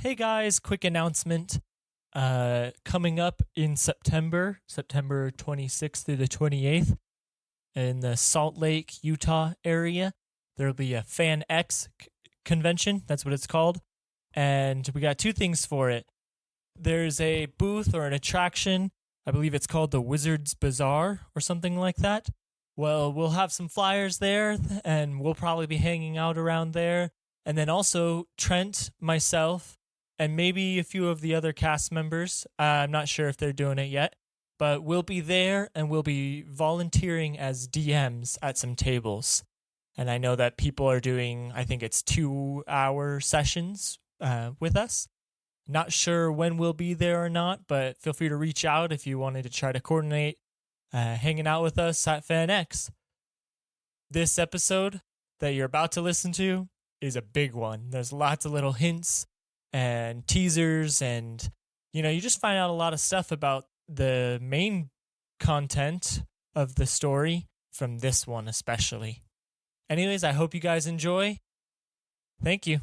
Hey guys, quick announcement. Coming up in September 26th through the 28th, in the Salt Lake, Utah area, there'll be a Fan X convention. That's what it's called. And we got two things for it. There's a booth or an attraction. I believe it's called the Wizard's Bazaar or something like that. Well, we'll have some flyers there, and we'll probably be hanging out around there. And then also Trent, myself, and maybe a few of the other cast members. I'm not sure if they're doing it yet, but we'll be there and we'll be volunteering as DMs at some tables. And I know that people are doing, I think it's 2-hour sessions with us. Not sure when we'll be there or not, but feel free to reach out if you wanted to try to coordinate hanging out with us at FanX. This episode that you're about to listen to is a big one. There's lots of little hints and teasers, and you just find out a lot of stuff about the main content of the story from this one especially. Anyways, I hope you guys enjoy. Thank you.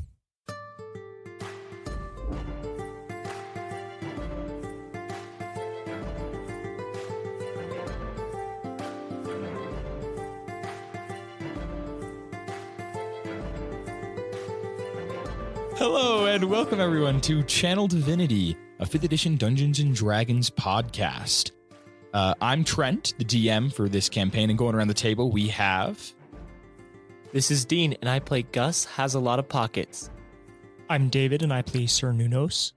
Hello and welcome everyone to Channel Divinity, a 5th edition Dungeons & Dragons podcast. I'm Trent, the DM for this campaign, and going around the table we have... This is Dean, and I play Gus Has a Lot of Pockets. I'm David, and I play Sir Nunos.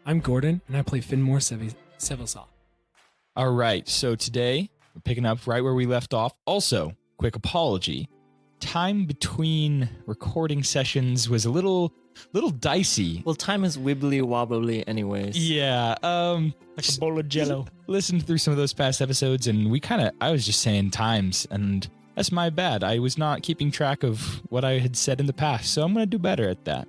I'm Gordon, and I play Finmore Sevilsaw. All right, so today we're picking up right where we left off. Also, quick apology. Time between recording sessions was a little dicey. Well, time is wibbly wobbly anyways. Yeah, Like a bowl of jello. Listened through some of those past episodes, and I was just saying times, and that's my bad. I was not keeping track of what I had said in the past, so I'm going to do better at that.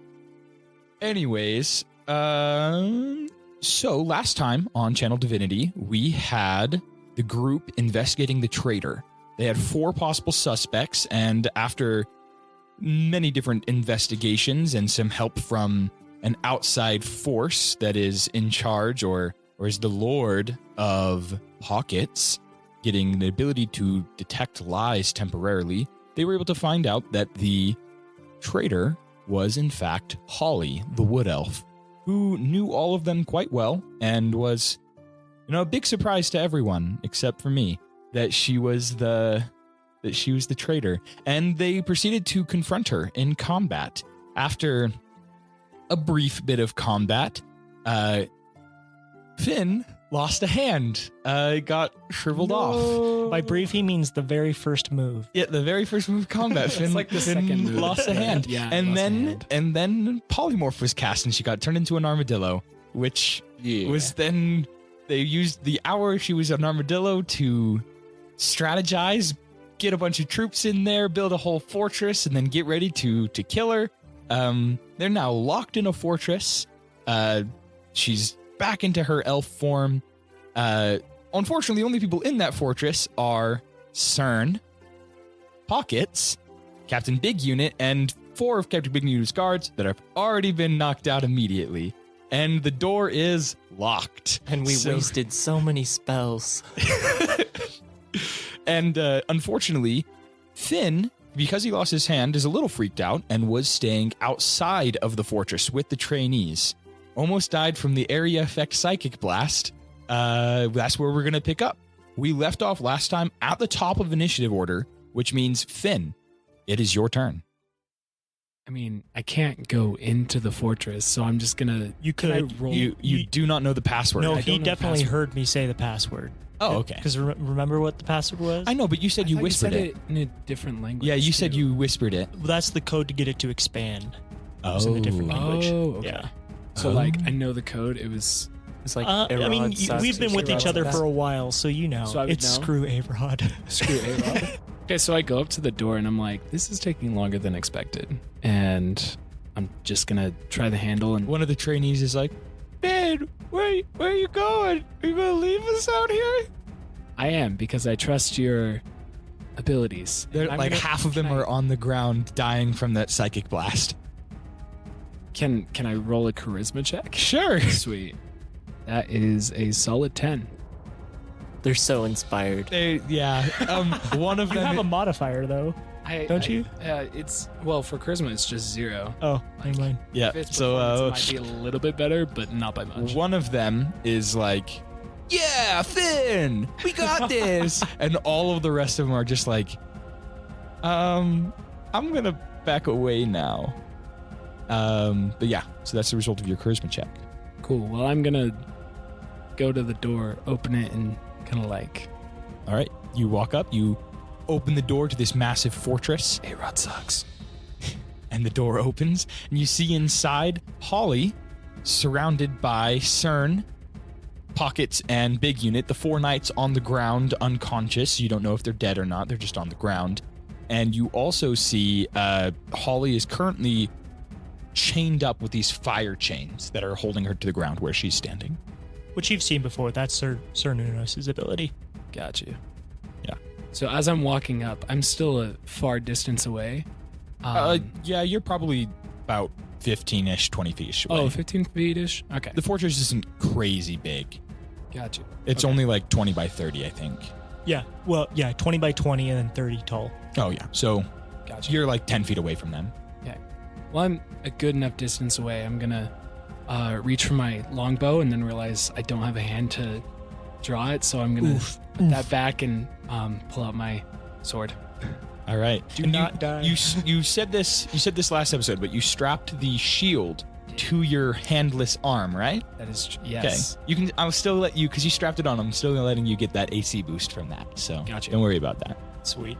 Anyways, so last time on Channel Divinity, we had the group investigating the traitor. They had 4 possible suspects, and after many different investigations and some help from an outside force that is in charge or is the lord of pockets, getting the ability to detect lies temporarily, they were able to find out that the traitor was in fact Holly, the wood elf, who knew all of them quite well and was, a big surprise to everyone except for me. That she was the traitor, and they proceeded to confront her in combat. After a brief bit of combat, Finn lost a hand. It got shriveled off. By brief, he means the very first move. Yeah, the very first move of combat. Finn, like the Finn second move. lost a hand. Yeah, and lost a then hand. and then polymorph was cast, and she got turned into an armadillo, which was then they used the hour she was an armadillo to strategize, get a bunch of troops in there, build a whole fortress, and then get ready to kill her. They're now locked in a fortress. She's back into her elf form. Unfortunately, the only people in that fortress are Cern, Pockets, Captain Big Unit, and 4 of Captain Big Unit's guards that have already been knocked out immediately. And the door is locked. And we wasted so many spells. And unfortunately, Finn, because he lost his hand, is a little freaked out and was staying outside of the fortress with the trainees. Almost died from the area effect psychic blast. That's where we're going to pick up. We left off last time at the top of initiative order, which means, Finn, it is your turn. I mean, I can't go into the fortress, so I'm just gonna... Can I roll? You do not know the password. No, I he don't know the definitely password. heard me say the password. Oh, okay. Because remember what the password was? I know, but you said I you thought whispered said it. in a different language. Yeah, you said too. you whispered it. Well, that's the code to get it to expand. Oh. It's in a different language. Oh, okay. Yeah. So, I know the code. It was... It's like I mean, we've been with each other for a while. while, so you know. So I would it's know? screw A-Rod. Screw A-Rod. Okay, so I go up to the door, and I'm like, this is taking longer than expected. And I'm just gonna try the handle, and... One of the trainees is like, "Man, where are you going? Are you going to leave us out here?" I am, because I trust your abilities. They're I'm like gonna half of them try- are on the ground dying from that psychic blast. Can I roll a charisma check? Sure. Sweet. That is a solid 10. They're so inspired. One of You them. have a modifier though, don't you? It's for charisma, it's just 0. Oh, never mind. yeah. If it's So performance, it might be a little bit better, but not by much. one of them is like, "Yeah, Finn, we got this," and all of the rest of them are just like, I'm gonna back away now. But yeah, so that's the result of your charisma check. Cool. Well, I'm gonna go to the door, open it, and kind of like. All right, you walk up, you open the door to this massive fortress, A-Rod sucks. and the door opens, and you see inside Holly, surrounded by Cern, Pockets, and Big Unit, the 4 knights on the ground, unconscious. You don't know if they're dead or not. They're just on the ground. And you also see Holly is currently chained up with these fire chains that are holding her to the ground where she's standing. Which you've seen before. That's Sir Nunos' ability. Got you. Yeah. So as I'm walking up, I'm still a far distance away. Yeah, you're probably about 15-ish, 20 feet away. 15 feet-ish? Okay. The fortress isn't crazy big. Got you. It's Okay. only like 20 by 30, I think. Yeah. Well, yeah, 20 by 20 and then 30 tall. Oh, yeah. So Gotcha. you're like 10 feet away from them. Well, I'm a good enough distance away. I'm going to reach for my longbow and then realize I don't have a hand to draw it. So I'm going to put that back and pull out my sword. All right. Do And not die. You said this last episode, but you strapped the shield to your handless arm, right? That is, yes. Okay. You can. I'll still let you, because you strapped it on. I'm still letting you get that AC boost from that. So Gotcha. don't worry about that. Sweet.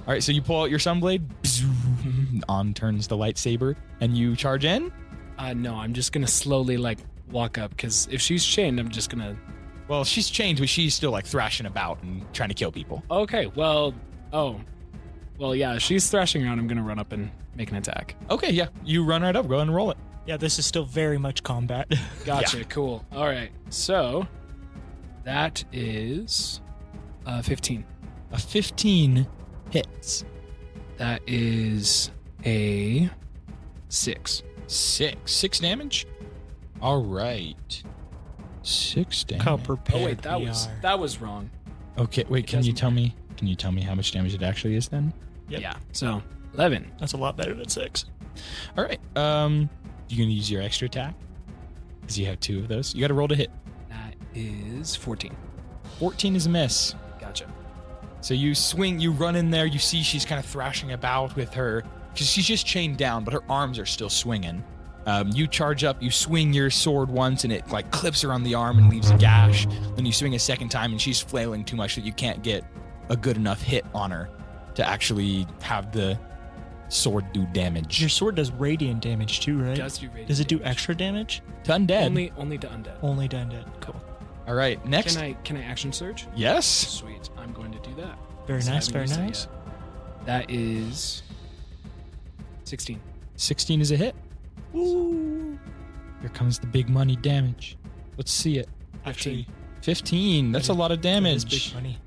All right. So you pull out your sunblade. On turns the lightsaber, and you charge in. No, I'm just going to slowly like walk up because if she's chained, I'm just going to. Well, she's chained, but she's still like thrashing about and trying to kill people. Okay. Well, yeah, if she's thrashing around, I'm going to run up and make an attack. Okay. Yeah. You run right up. Go ahead and roll it. Yeah, this is still very much combat. Gotcha. Cool. All right. So that is 15. A 15 hits. That is a 6. 6 damage. All right. 6 damage. How prepared Oh wait, that we was are. that was wrong. Okay, wait, It can you doesn't tell me? Can you tell me how much damage it actually is then? Yep. Yeah. So 11. That's a lot better than 6. All right. You gonna use your extra attack? Because you have 2 of those. You got to roll to hit. That is 14. 14 is a miss. Gotcha. So you swing, you run in there. You see she's kind of thrashing about with her, because she's just chained down, but her arms are still swinging. You charge up, you swing your sword once, and it like clips her on the arm and leaves a gash. Then you swing a second time, and she's flailing too much that you can't get a good enough hit on her to actually have the sword do damage. Your sword does radiant damage too, right? Does it do extra damage? To undead. Only to undead. Only to undead. Cool. All right, next. Can I action surge? Yes. Sweet. I'm going to do that. Very So I nice, haven't very used that nice. yet. That is 16. 16 is a hit. Ooh. Here comes the big money damage. Let's see it. 15. 15. That's a lot of That is damage. big money.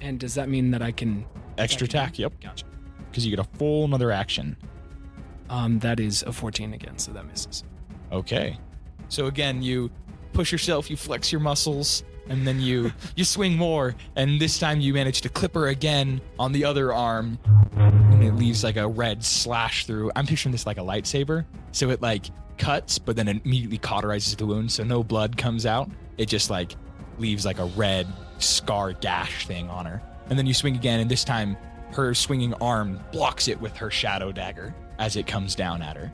And does that mean that I can Extra attack. Yep. Gotcha. Because you get a full another action. That is a 14 again, so that misses. Okay. So again, you push yourself, you flex your muscles, and then you swing more, and this time you manage to clip her again on the other arm, and it leaves like a red slash through. I'm picturing this like a lightsaber, so it like cuts, but then it immediately cauterizes the wound, so no blood comes out. It just like leaves like a red scar gash thing on her. And then you swing again, and this time her swinging arm blocks it with her shadow dagger as it comes down at her.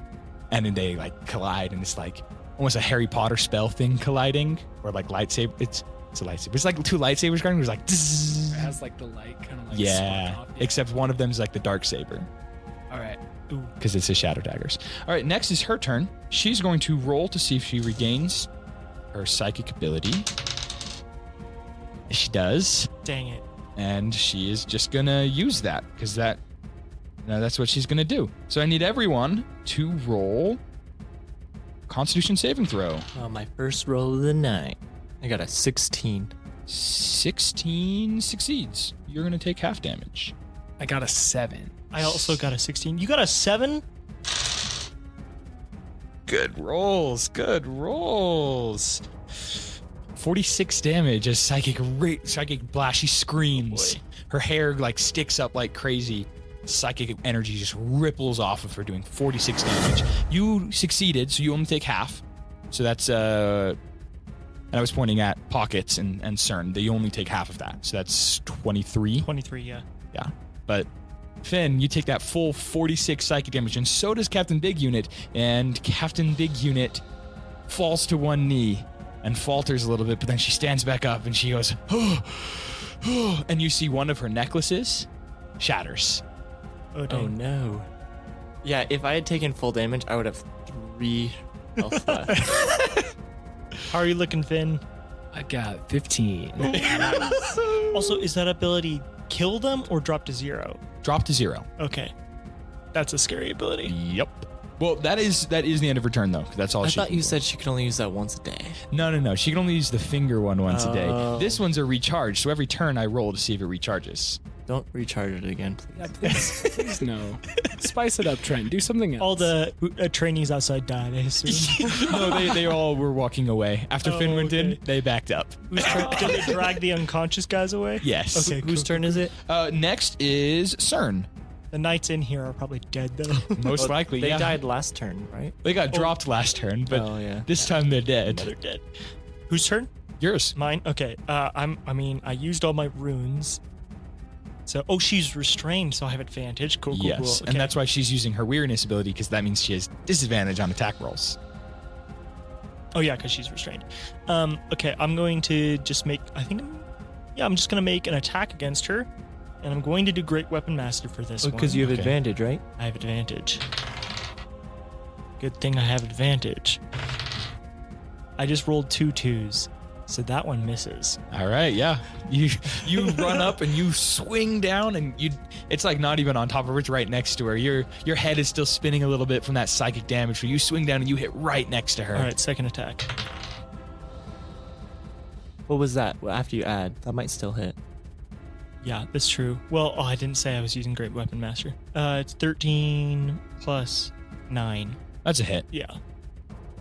And then they like collide, and it's like almost a Harry Potter spell thing colliding, or like lightsaber. It's a lightsaber. It's like 2 lightsabers going. It's like It has like the light kind of like yeah. spark off. Except one of them is like the dark saber, All right. because it's the shadow daggers. All right, next is her turn. She's going to roll to see if she regains her psychic ability. She does, Dang it. and she is just gonna use that because that's what she's gonna do. So I need everyone to roll Constitution saving throw. Oh, my first roll of the night. I got a 16. 16 succeeds. You're gonna take half damage. I got a 7. I also got a 16. You got a 7? Good rolls. 46 damage as psychic blast. She screams. Her hair like sticks up like crazy. Psychic energy just ripples off of her, doing 46 damage. You succeeded, so you only take half. So that's and I was pointing at pockets and CERN. They only take half of that. So that's 23. 23, yeah. Yeah. But Finn, you take that full 46 psychic damage, and so does Captain Big Unit. And Captain Big Unit falls to one knee and falters a little bit, but then she stands back up and she goes, and you see one of her necklaces shatters. Oh no. Yeah, if I had taken full damage, I would have 3 health left. How are you looking, Finn? I got 15. Also, is that ability kill them or drop to 0? Drop to 0. Okay. That's a scary ability. Yep. Well, that is the end of her turn, though. That's all I she thought can you do. said she could only use that once a day. No. She can only use the finger one once a day. Oh. This one's a recharge, so every turn I roll to see if it recharges. Don't recharge it again, please. Yeah, please no. Spice it up, Trent. Do something else. All the trainees outside died, I assume. No, they all were walking away. After Finn went in, okay. they backed up. Did they drag the unconscious guys away? Yes. Okay, Whose turn is it? Next is CERN. The knights in here are probably dead, though. Most likely, They yeah. died last turn, right? They got dropped last turn, but Oh, yeah. this time they're dead. They're dead. Whose turn? Yours. Mine? Okay. I used all my runes. So, she's restrained, so I have advantage. Cool. Yes, Okay. and that's why she's using her weirdness ability, because that means she has disadvantage on attack rolls. Oh, yeah, because she's restrained. Okay, I'm going to just make... I'm just going to make an attack against her, and I'm going to do Great Weapon Master for this one. Because you have Okay. advantage, right? I have advantage. Good thing I have advantage. I just rolled 2 2s, so that one misses. All right, yeah. You run up and you swing down, and it's like not even on top of her, it's right next to her. Your head is still spinning a little bit from that psychic damage, so you swing down and you hit right next to her. All right, second attack. What was that? Well, after you add, that might still hit. Yeah, that's true. Well, I didn't say I was using Great Weapon Master. It's 13 plus 9. That's a hit. Yeah.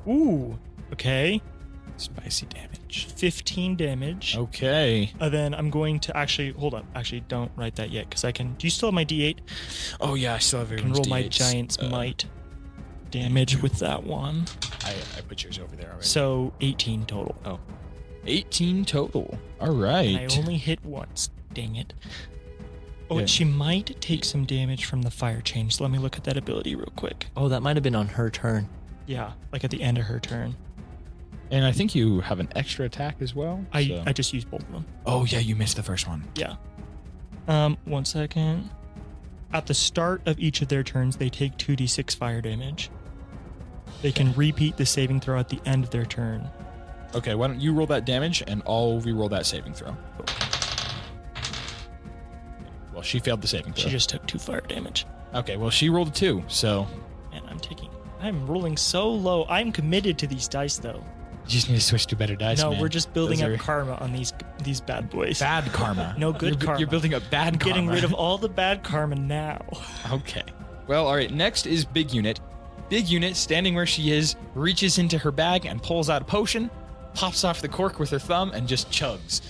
Ooh. Okay. Spicy damage. 15 damage. Okay. Then I'm going to hold up. Actually, don't write that yet, because I can... Do you still have my D8? Oh, yeah, I still have I can everyone's roll my D8s. Giant's Might damage with that one. I put yours over there already. So, 18 total. Oh. 18 total. All right. I only hit once. Dang it. Oh, Yeah. and she might take some damage from the fire change. So let me look at that ability real quick. Oh, that might have been on her turn. Yeah, like at the end of her turn. And I think you have an extra attack as well. I so- just used both of them. Oh, yeah, you missed the first one. Yeah. 1 second. At the start of each of their turns, they take 2d6 fire damage. They can repeat the saving throw at the end of their turn. Okay, why don't you roll that damage, and I'll re-roll that saving throw. Well, she failed the saving throw. She just took 2 fire damage. Okay, well, she rolled a 2, so And I'm rolling so low. I'm committed to these dice, though. you just need to switch to better dice, No, man. we're just building Those up are karma on these bad boys. bad karma. No good karma. You're building up bad karma. Getting rid of all the bad karma now. Okay. Well, all right, next is Big Unit. Big Unit, standing where she is, reaches into her bag and pulls out a potion, pops off the cork with her thumb, and just chugs.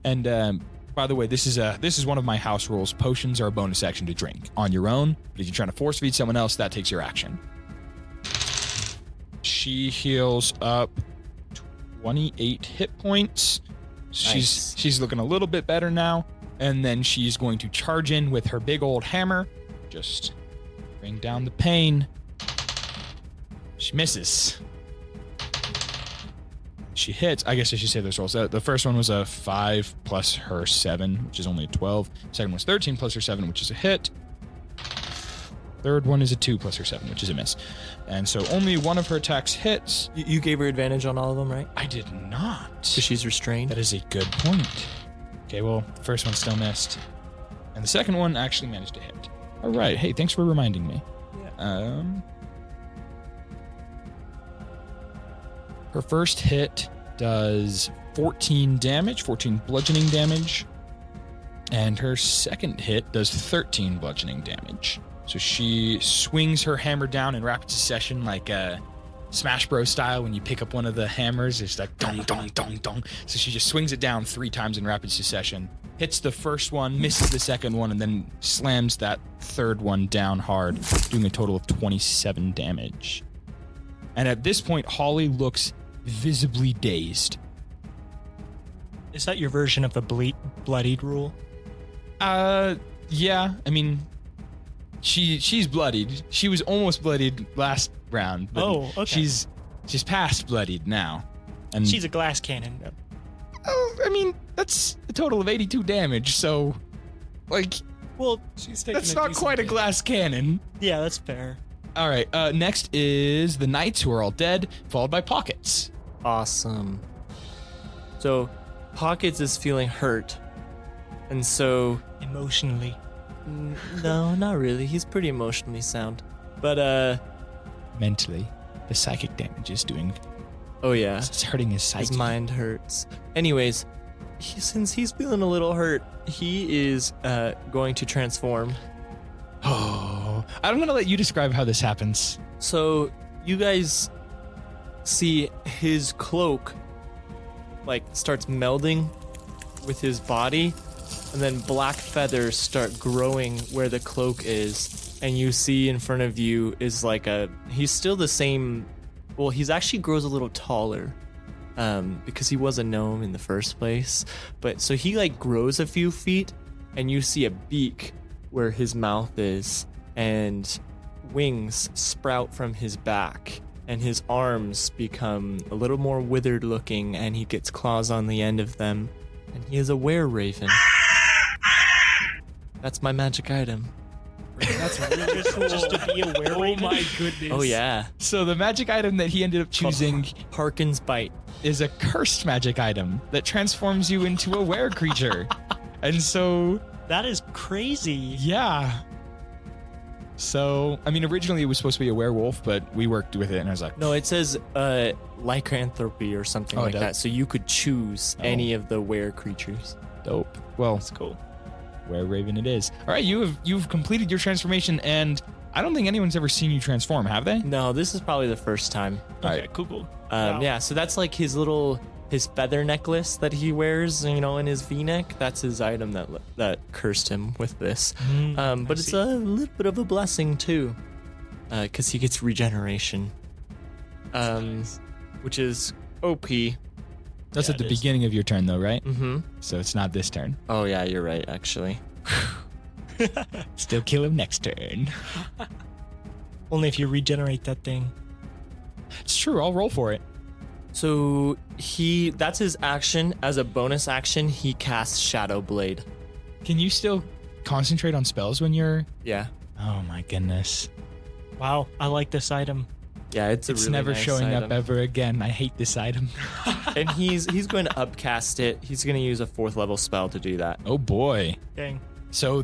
And by the way, this is one of my house rules. Potions are a bonus action to drink on your own, but if you're trying to force feed someone else, that takes your action. She heals up 28 hit points. Nice. She's looking a little bit better now, and then she's going to charge in with her big old hammer. Just bring down the pain. She misses. She hits. I guess I should say those rolls. The first one was a 5 plus her 7, which is only a 12. Second one was 13 plus her 7, which is a hit. Third one is a 2 plus her 7, which is a miss. And so only one of her attacks hits. You gave her advantage on all of them, right? I did not. Because she's restrained. That is a good point. Okay, well, the first one still missed. And the second one actually managed to hit. All right. Hey, thanks for reminding me. Yeah. Her first hit does 14 damage, 14 bludgeoning damage. And her second hit does 13 bludgeoning damage. So she swings her hammer down in rapid succession, like Smash Bros style. When you pick up one of the hammers, it's like dong, dong, dong, dong. So she just swings it down 3 times in rapid succession, hits the first one, misses the second one, and then slams that third one down hard, doing a total of 27 damage. And at this point, Holly looks visibly dazed. Is that your version of the bloodied rule? Yeah. I mean, she's bloodied. She was almost bloodied last round. But okay. She's past bloodied now. And She's a glass cannon. I mean, that's a total of 82 damage. So, like, Well, She's taking that's not quite a glass cannon. yeah, that's fair. All right. Next is the knights, who are all dead, followed by Pockets. Awesome. So, Pockets is feeling hurt. And so, Emotionally. no, not really. He's pretty emotionally sound. But, Mentally, the psychic damage is doing. oh yeah. It's hurting his psyche. His mind hurts. Anyways, since he's feeling a little hurt, he is going to transform. Oh, I'm going to let you describe how this happens. So, you guys see his cloak, like, starts melding with his body, and then black feathers start growing where the cloak is, and you see in front of you is like he's still the same, well, he's actually grows a little taller, because he was a gnome in the first place, but so he like grows a few feet, and you see a beak where his mouth is, and wings sprout from his back, and his arms become a little more withered looking, and he gets claws on the end of them, and he is a were-raven. That's my magic item. That's really cool. Just to be a Oh werewolf. my goodness. Oh yeah. So the magic item that he ended up choosing Harkin's Bite. is a cursed magic item that transforms you into a were creature. And so, That is crazy. yeah. So, I mean, originally it was supposed to be a werewolf, but we worked with it, and I was like, No, it says lycanthropy or something Oh, like it does? that. So you could choose any of the were creatures. dope. Well, That's cool. were-raven it is. All right, you've completed your transformation, and I don't think anyone's ever seen you transform, have they? No, this is probably the first time. All Okay, right. cool. Wow. Yeah, so that's like his feather necklace that he wears, in his V-neck. That's his item that cursed him with this. But it's a little bit of a blessing too, because he gets regeneration, which is OP. That's Yeah, at the it is. beginning of your turn, though, right? Mm-hmm. So it's not this turn. Oh yeah, you're right. Actually, Still kill him next turn. Only if you regenerate that thing. It's true. I'll roll for it. so that's his action. As a bonus action, he casts Shadow Blade. Can you still concentrate on spells when you're... Yeah, Oh, my goodness. Wow, I like this item. yeah, it's It's really never nice showing item. up ever again. I hate this item. And he's going to upcast it. He's going to use a 4th level spell to do that. Oh, boy. Dang. So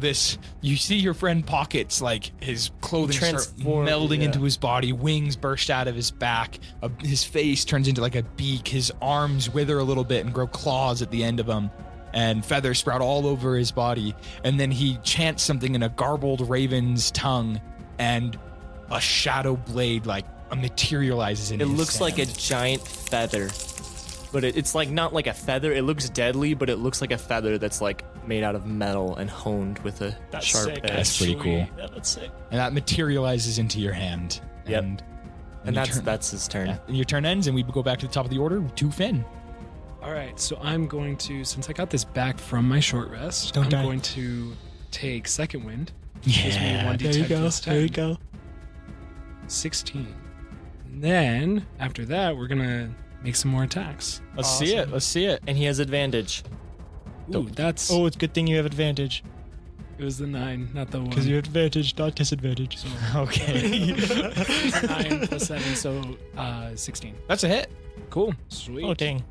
you see your friend Pockets, like his clothing start Transform, melding yeah. into his body, wings burst out of his back, his face turns into like a beak, his arms wither a little bit and grow claws at the end of them, and feathers sprout all over his body, and then he chants something in a garbled raven's tongue, and a shadow blade like materializes in It his looks like a hand. giant feather, but it's like not like a feather. It looks deadly, but it looks like a feather that's like made out of metal and honed with a That's sharp sick. edge. That's pretty cool. Yeah, that's sick. And that materializes into your hand. Yep. And And you turn- that's his turn. yeah, and your turn ends, and we go back to the top of the order to Finn. All right, so I'm going to, since I got this back from my short rest, Don't I'm die. going to take Second Wind. Gives me Yeah. 1d10 There you go. plus 10. There you go. 16. And then, after that, we're going to make some more attacks. Let's see it. Let's see it. And he has advantage. Ooh, that's, Oh, it's a good thing you have advantage. it was the 9, not the 1. Because you have advantage, not disadvantage. So, Okay. 9 plus 7, so 16. That's a hit. Cool. Sweet. Oh, dang.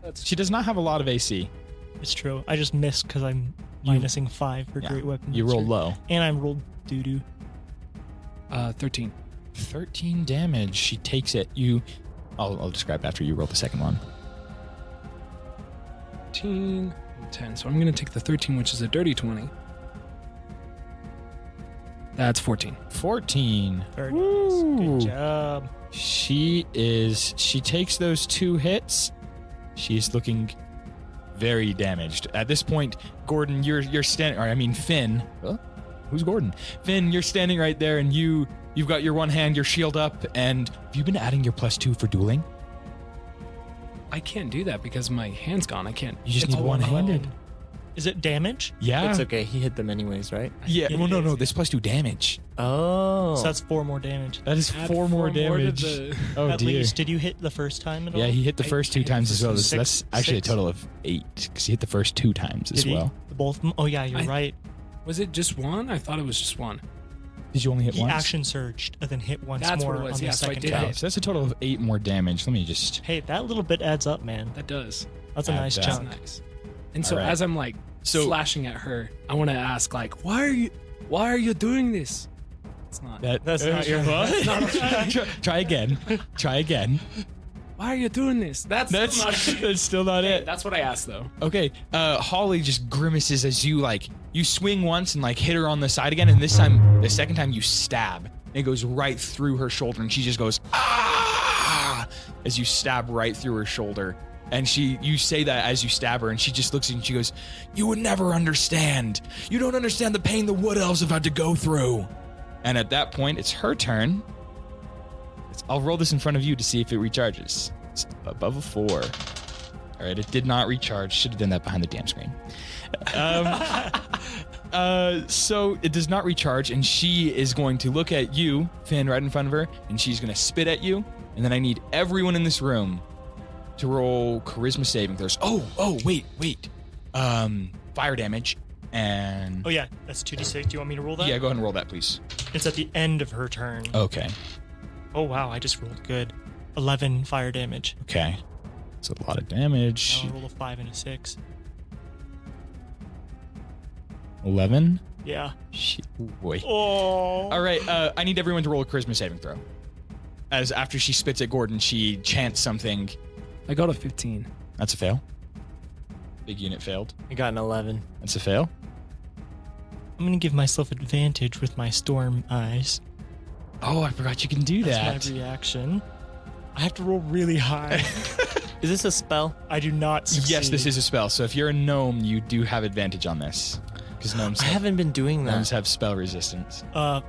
That's She does not have a lot of AC. It's true. I just missed because I'm minusing 5 for Yeah, great weapon. You roll monster. low. And I'm rolled doo-doo. 13. 13 damage. She takes it. I'll describe after you roll the second one. 13, 10. So I'm going to take the 13, which is a dirty 20. That's 14. 14. Very nice. Woo. Good job. She takes those 2 hits. She's looking very damaged. At this point, Gordon, you're standing, or I mean Finn. Huh? Who's Gordon? Finn, you're standing right there, and you've got your one hand, your shield up, and have you been adding your +2 for dueling? I can't do that because my hand's gone. I can't. You just It's need one-handed. Is it damage? Yeah. It's okay. He hit them anyways, right? Yeah. It Well, no. is. This +2 damage. Oh. So that's 4 more damage. That is Add 4 more to damage. the- Oh At dear. least, did you hit the first time at all? Yeah, he hit the I first 2 hit times as well. six- That's actually a six. total of 8 because he hit the first 2 times as Did he? well. Both of them? Oh, yeah, you're I- right. Was it just one? I thought it was just one. Did you only hit He once? action surged and then hit once That's more what it was, on the yeah, so I second did Okay, time. so that's a total of 8 more damage. Let me just. Hey, that little bit adds up, man. That does. That's a Add nice that. That's chunk. nice. And so All right. as I'm like So- slashing at her, I want to ask like, why are you doing this? It's not. That's not your Try again. Try again. Why are you doing this? That's not. That's still not it. That's what I asked though. Okay, Holly just grimaces as you swing once and hit her on the side again, and this time, the second time you stab, and it goes right through her shoulder, and she just goes ah as you stab right through her shoulder. And you say that as you stab her, and she just looks at you and she goes, "You would never understand. You don't understand the pain the wood elves have had to go through." And at that point, it's her turn. I'll roll this in front of you to see if it recharges. It's above a 4. All right, it did not recharge. Should have done that behind the damn screen. So it does not recharge, and she is going to look at you, Finn, right in front of her, and she's going to spit at you. And then I need everyone in this room to roll charisma saving throws. Oh, wait. Fire damage. And Oh, yeah, that's 2d6. Do you want me to roll that? yeah, go ahead and roll that, please. It's at the end of her turn. Okay. Oh, wow, I just rolled good. 11 fire damage. Okay. It's a lot of damage. Now I'll roll a 5 and a 6. 11. Yeah. Shit. Ooh, boy. Oh. All right, I need everyone to roll a charisma saving throw. As after she spits at Gordon, she chants something. I got a 15. That's a fail. Big unit failed. I got an 11. That's a fail. I'm going to give myself advantage with my storm eyes. Oh, I forgot you can do That's that. my reaction. I have to roll really high. Is this a spell? I do not succeed. Yes, this is a spell. So if you're a gnome, you do have advantage on this. Because gnomes I haven't been doing that. gnomes have spell resistance. I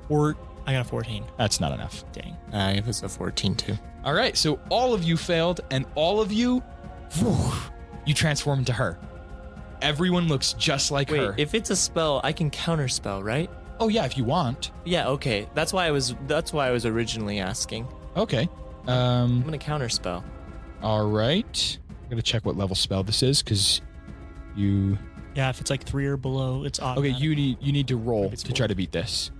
got a 14. That's not enough. Dang. It was a 14 too. All right, so all of you failed, and all of you, you transform into her. Everyone looks just like Wait, her. if it's a spell, I can counterspell, right? Oh yeah, if you want. Yeah, okay. That's why I was originally asking. Okay. I'm gonna counterspell. All right. I'm gonna check what level spell this is because you. Yeah, if it's like 3 or below, it's automatic. Okay, you need to roll It's to try to beat this.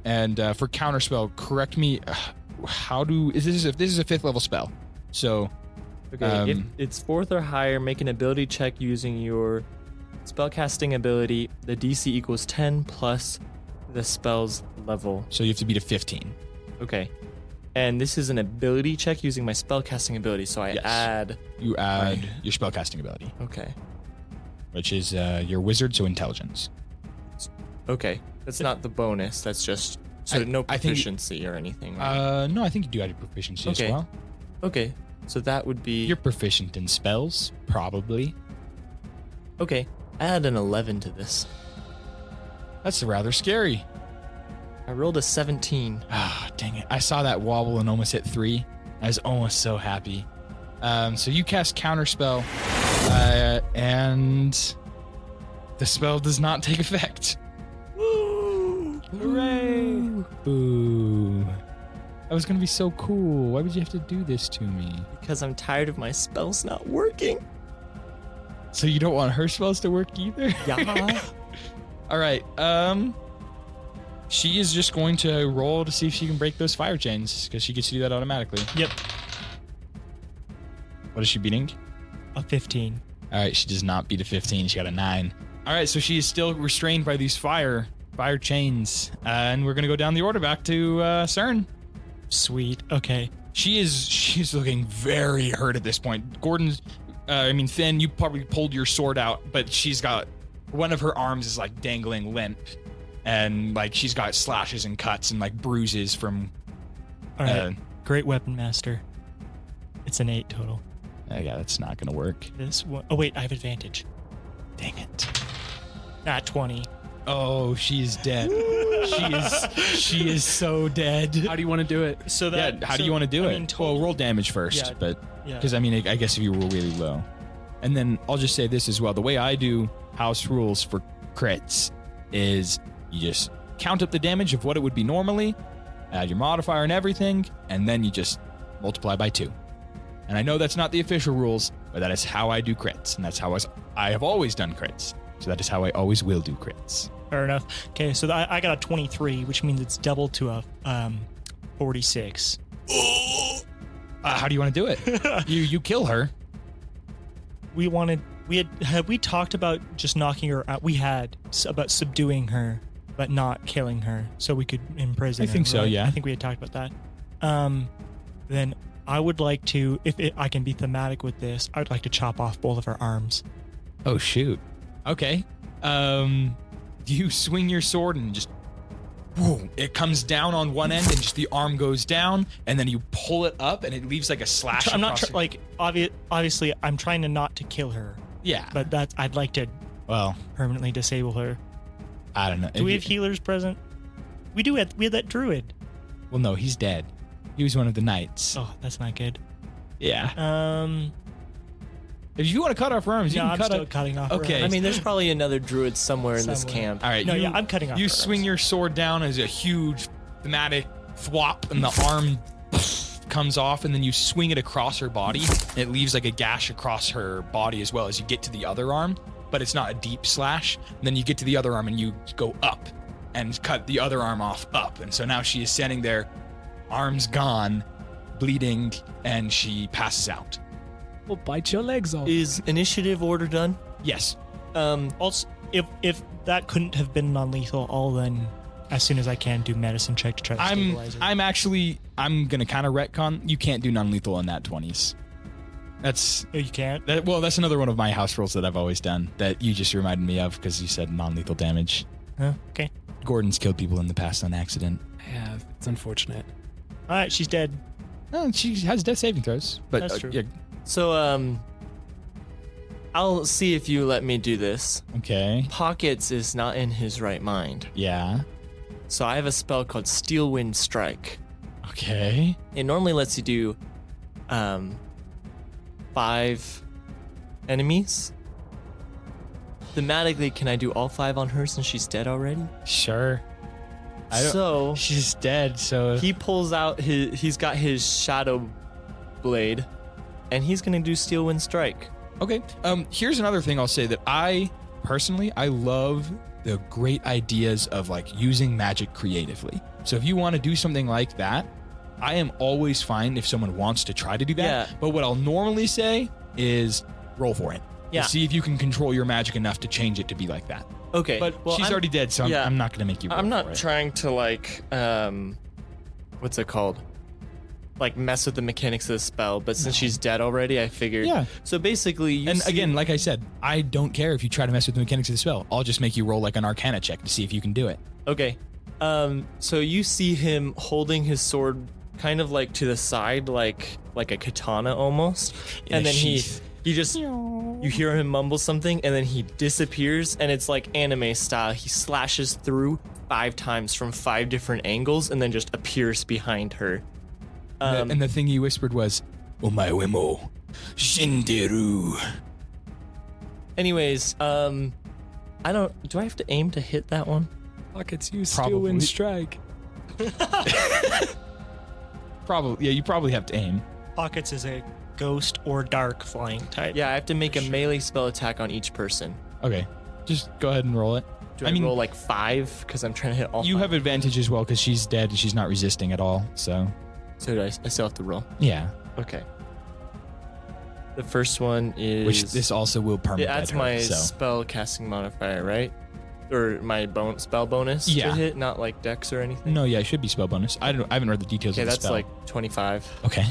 And for counterspell, correct me. This is a 5th level spell? So Okay, if it's 4th or higher, make an ability check using your spellcasting ability. The DC equals 10 plus the spell's level. you have to beat a 15. Okay. And this is an ability check using my spellcasting ability, so I Yes. add. You add Right. your spellcasting ability, Okay. which is your wizard, so intelligence. Okay. That's not the bonus. That's just no I think- proficiency or anything. Right? No, I think you do add your proficiency Okay. as well. Okay. So that would be. You're proficient in spells, probably. Okay. I add an 11 to this. That's rather scary. I rolled a 17. Ah, dang it. I saw that wobble and almost hit 3. I was almost so happy. So you cast Counterspell, and the spell does not take effect. Woo! Hooray! Boo. That was going to be so cool. Why would you have to do this to me? Because I'm tired of my spells not working. So you don't want her spells to work either? Yeah. All right. She is just going to roll to see if she can break those fire chains because she gets to do that automatically. Yep, What is she beating? a 15. All right, she does not beat a 15. She got a 9. All right, so she is still restrained by these fire chains, and we're gonna go down the order back to Cern. Sweet. Okay. She's looking very hurt at this point. Finn, you probably pulled your sword out, but she's got one of her arms is like dangling limp. and like she's got slashes and cuts and like bruises from. All right. Great weapon master. It's an 8 total. Yeah, that's not gonna work. This one. Oh wait, I have advantage. Dang it. Not 20. Oh, she's dead. she is so dead. How do you want to do it? So that. Yeah, how do you want to do I it? mean, Well, roll damage first, Yeah, but yeah. because I mean, I guess if you roll really low, and then I'll just say this as well. The way I do house rules for crits is you just count up the damage of what it would be normally, add your modifier and everything, and then you just multiply by 2. And I know that's not the official rules, but that is how I do crits, and that's how I have always done crits. So that is how I always will do crits. Fair enough. Okay, so I got a 23, which means it's double to a 46. How do you want to do it? you kill her. Had we talked about just knocking her out? We had about subduing her, but not killing her, so we could imprison her. I think so, right? yeah. I think we had talked about that. Then I would like to, I can be thematic with this, I would like to chop off both of her arms. Oh shoot. Okay. You swing your sword and just whoa, it comes down on one end and just the arm goes down, and then you pull it up and it leaves like a slash. I'm not across obviously I'm trying to not to kill her, yeah, but I'd like to well, permanently disable her. I don't know. Do we have healers present? We had that druid. Well, no, he's dead. He was one of the knights. Oh, that's not good. Yeah. If you want to cut off her arms, you No, can I'm cut still off. cutting off. her Okay. arms. I mean, there's probably another druid somewhere in this Somewhere. camp. All right. No, you, yeah, I'm cutting off. You her swing arms. your sword down as a huge thematic thwop, and the arm comes off, and then you swing it across her body. And it leaves like a gash across her body as well as you get to the other arm, but it's not a deep slash. And then you get to the other arm and you go up and cut the other arm off up. And so now she is standing there, arms gone, bleeding, and she passes out. We'll bite your legs off. Is initiative order done? Yes. Also, if that couldn't have been non-lethal, I'll then, as soon as I can, do medicine check to try to stabilize her. I'm gonna kind of retcon. You can't do non-lethal in nat 20s. That's Oh, you can't? that's another one of my house rules that I've always done that you just reminded me of because you said non-lethal damage. Huh? Okay. Gordon's killed people in the past on accident. I have. It's unfortunate. All right, she's dead. No, she has death saving throws. But That's true. yeah, So, I'll see if you let me do this. okay. Pockets is not in his right mind. Yeah. So I have a spell called Steel Wind Strike. Okay. It normally lets you do 5 enemies. Thematically, can I do all 5 on her since she's dead already? Sure. So She's dead, so he pulls out he's got his shadow blade, and he's gonna do Steel Wind Strike. okay. Here's another thing I'll say that I love the great ideas of like using magic creatively. So if you want to do something like that, I am always fine if someone wants to try to do that. Yeah. But what I'll normally say is roll for it. Yeah. See if you can control your magic enough to change it to be like that. Okay, But she's already dead, so yeah. I'm not going to make you roll I'm for not it. trying to like what's it called? Like mess with the mechanics of the spell, but since she's dead already, I figured. Yeah. So basically, you And see- again, like I said, I don't care if you try to mess with the mechanics of the spell. I'll just make you roll like an Arcana check to see if you can do it. Okay. So you see him holding his sword kind of like to the side, like a katana almost, In and a then sheath. he just you hear him mumble something, and then he disappears, and it's like anime style. He slashes through 5 times from 5 different angles, and then just appears behind her. And the thing he whispered was, "Omae wemo, shinderu." Anyways, I don't. Do I have to aim to hit that one? Pockets use Probably. Steel Wind Strike. Probably, yeah. You probably have to aim. Pockets is a ghost or dark flying type. Yeah, I have to make a melee spell attack on each person. Okay, just go ahead and roll it. Do I roll like 5? Because I'm trying to hit all. You 5. have advantage as well because she's dead and she's not resisting at all. So So do I still have to roll? yeah, Okay. The first one is. which this also will permanent. It adds my spell casting modifier, right? Or my spell bonus Yeah. to hit, not like dex or anything. No, yeah, it should be spell bonus. I haven't read the details Okay, of the that's spell. like 25, Okay.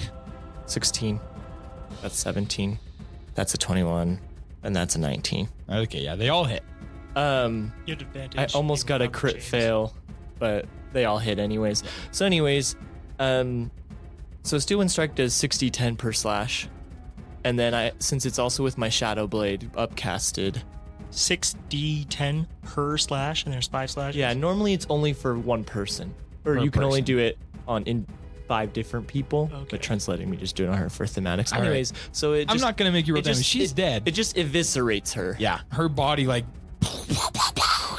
16. That's 17. That's a 21, and that's a 19. Okay, yeah, they all hit. You had advantage. I almost even got a without the crit chains. fail, but they all hit anyways. So anyways, so Steel Wind Strike does 60-10 per slash. And then since it's also with my Shadow Blade upcasted. 6d10 per slash, and there's 5 slashes. Yeah, normally it's only for one person. Or Per you can only person. do it in 5 different people. Okay. But Trent's letting me just do it on her for thematics. All right. Anyways, so it I'm just, not gonna make you roll it just- damage. She's dead. it just eviscerates her. Yeah, her body like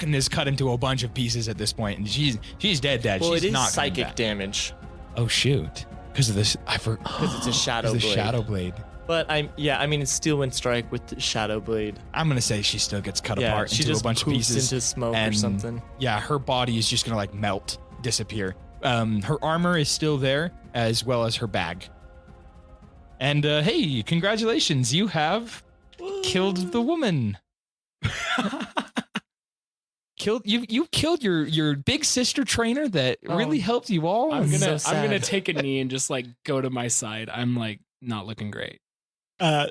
and is cut into a bunch of pieces at this point, and she's dead. Well, She's it is not coming psychic back. damage. Oh shoot! Because of this, I forgot. Because it's a Shadow the Blade. Shadow Blade. But I mean it's Steel Wind Strike with the Shadow Blade. I'm gonna say she still gets cut Yeah, apart she into just a bunch of poofs pieces. into smoke or and, something. Yeah, her body is just gonna like melt, disappear. Her armor is still there, as well as her bag. And hey, congratulations! You have killed the woman. You killed your big sister trainer that really helped you all. I'm so gonna sad. take a knee and just like go to my side. I'm like not looking great. Uh,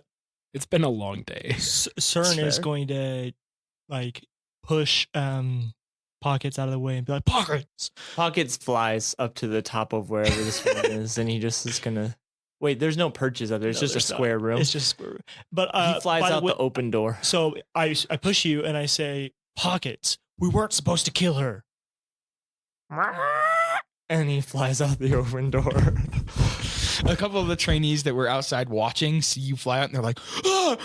It's been a long day. CERN is fair. going to like push Pockets out of the way and be like, Pockets! Pockets flies up to the top of wherever this one is, and he just is gonna. Wait, there's no perches up there. It's No, just a there's not. square room. It's just square. But he flies by out way- the open door. So I push you and I say, Pockets, we weren't supposed to kill her. And he flies out the open door. A couple of the trainees that were outside watching see you fly out, and they're like, "Oh,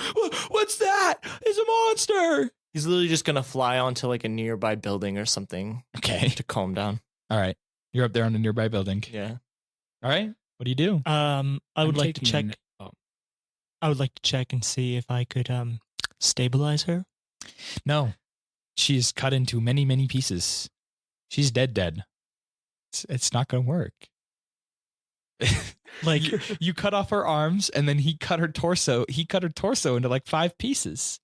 what's that? It's a monster!" He's literally just gonna fly onto like a nearby building or something Okay, to calm down. all right. You're up there on a nearby building. Yeah. All right. What do you do? I would I'm like to taking check. an- oh. I would like to check and see if I could stabilize her. No, she's cut into many, many pieces. She's dead. It's not gonna work. Like you cut off her arms, and then he cut her torso. He cut her torso into like 5 pieces.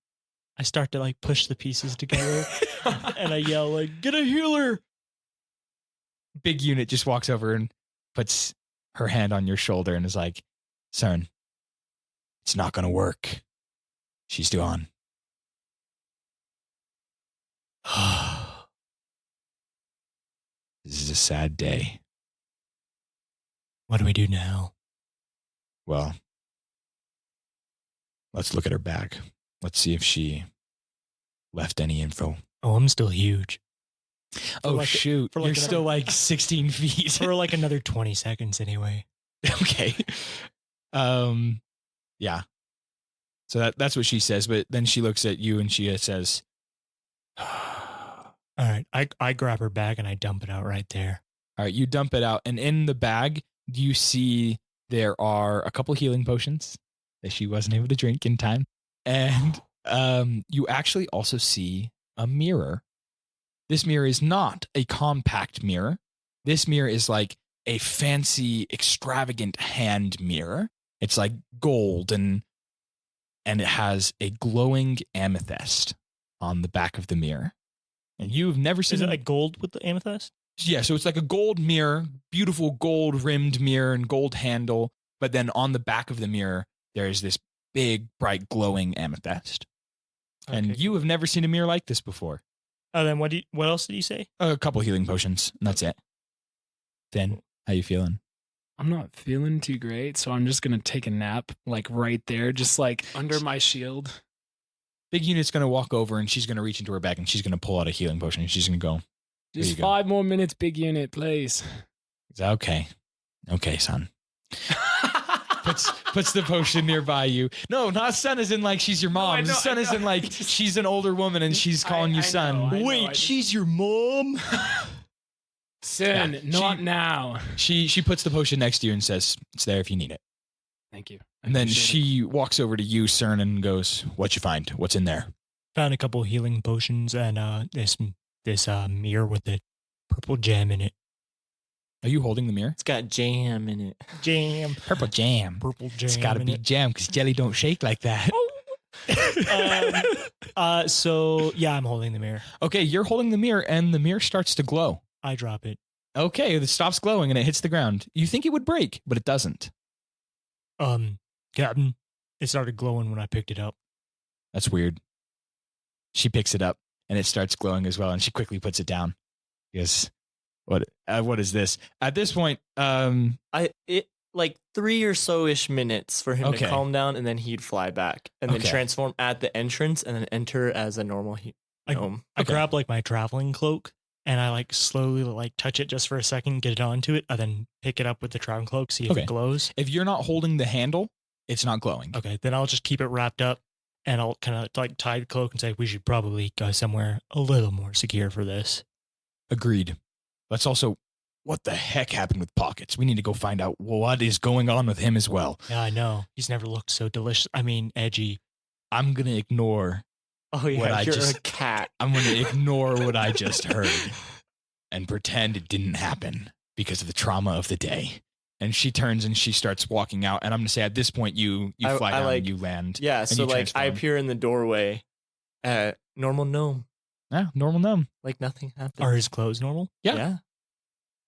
I start to like push the pieces together and I yell like, "Get a healer!" Big unit just walks over and puts her hand on your shoulder and is like, "CERN, it's not gonna work. She's gone." This is a sad day. What do we do now? Well, let's look at her bag. Let's see if she left any info. Oh, I'm still huge. Oh, like- shoot. for like You're another- still like 16 feet. For like another 20 seconds anyway. Okay. Yeah. So that's what she says, but then she looks at you and she says, All right. I grab her bag and I dump it out right there. all right, you dump it out, and in the bag, you see there are a couple healing potions that she wasn't able to drink in time. And you actually also see a mirror. This mirror is not a compact mirror. This mirror is like a fancy, extravagant hand mirror. It's like gold and it has a glowing amethyst on the back of the mirror. And you've never seen Is it like gold with the amethyst? Yeah, so it's like a gold mirror, beautiful gold rimmed mirror and gold handle. But then on the back of the mirror, there's this big, bright, glowing amethyst. And Okay, you have never seen a mirror like this before. Oh, then what else did you say? A couple healing potions, and that's it. Then, how you feeling? I'm not feeling too great, so I'm just gonna take a nap, like right there, just like under my shield. Big Unit's going to walk over and she's going to reach into her bag and she's going to pull out a healing potion and she's going to go, There Just you go. 5 more minutes, big unit, please. okay. Okay, son. Puts the potion nearby you. No, not son as in like she's your mom. I know, son I as in know. like she's an older woman and she's calling I you know, son. I know. Wait, I she's your mom? Sin, Yeah, not she- now. She puts the potion next to you and says, it's there if you need it. Thank you. I And then appreciate it. she walks over to you, CERN, and goes, what'd you find? What's in there? Found a couple healing potions and this mirror with the purple gem in it. Are you holding the mirror? It's got jam in it. Jam. Purple jam. Purple jam. It's got to in be it. jam because jelly don't shake like that. So yeah, I'm holding the mirror. Okay, you're holding the mirror and the mirror starts to glow. I drop it. Okay, it stops glowing and it hits the ground. You think it would break, but it doesn't. Captain, it started glowing when I picked it up. That's weird. She picks it up and it starts glowing as well. And she quickly puts it down. Because what is this? At this point, It like 3 or so-ish minutes for him Okay. to calm down, and then he'd fly back and then Okay. transform at the entrance and then enter as a normal gnome. I Okay. grab like my traveling cloak and I like slowly like touch it just for a second, get it onto it, and then pick it up with the traveling cloak, see if Okay. it glows. if you're not holding the handle, it's not glowing. Okay, then I'll just keep it wrapped up and I'll kind of like tie the cloak and say we should probably go somewhere a little more secure for this. Agreed. Let's also, what the heck happened with Pockets? We need to go find out what is going on with him as well. Yeah, I know. He's never looked so delicious. I mean, edgy. I'm going to ignore Oh yeah, What I you're just- a cat. I'm going to ignore what I just heard and pretend it didn't happen because of the trauma of the day. And she turns and she starts walking out. And I'm going to say at this point, you I- fly I down like- and you land. Yeah, so you like I transform. appear in the doorway, normal gnome, Yeah, normal gnome. like nothing happened. Are his clothes normal? Yeah.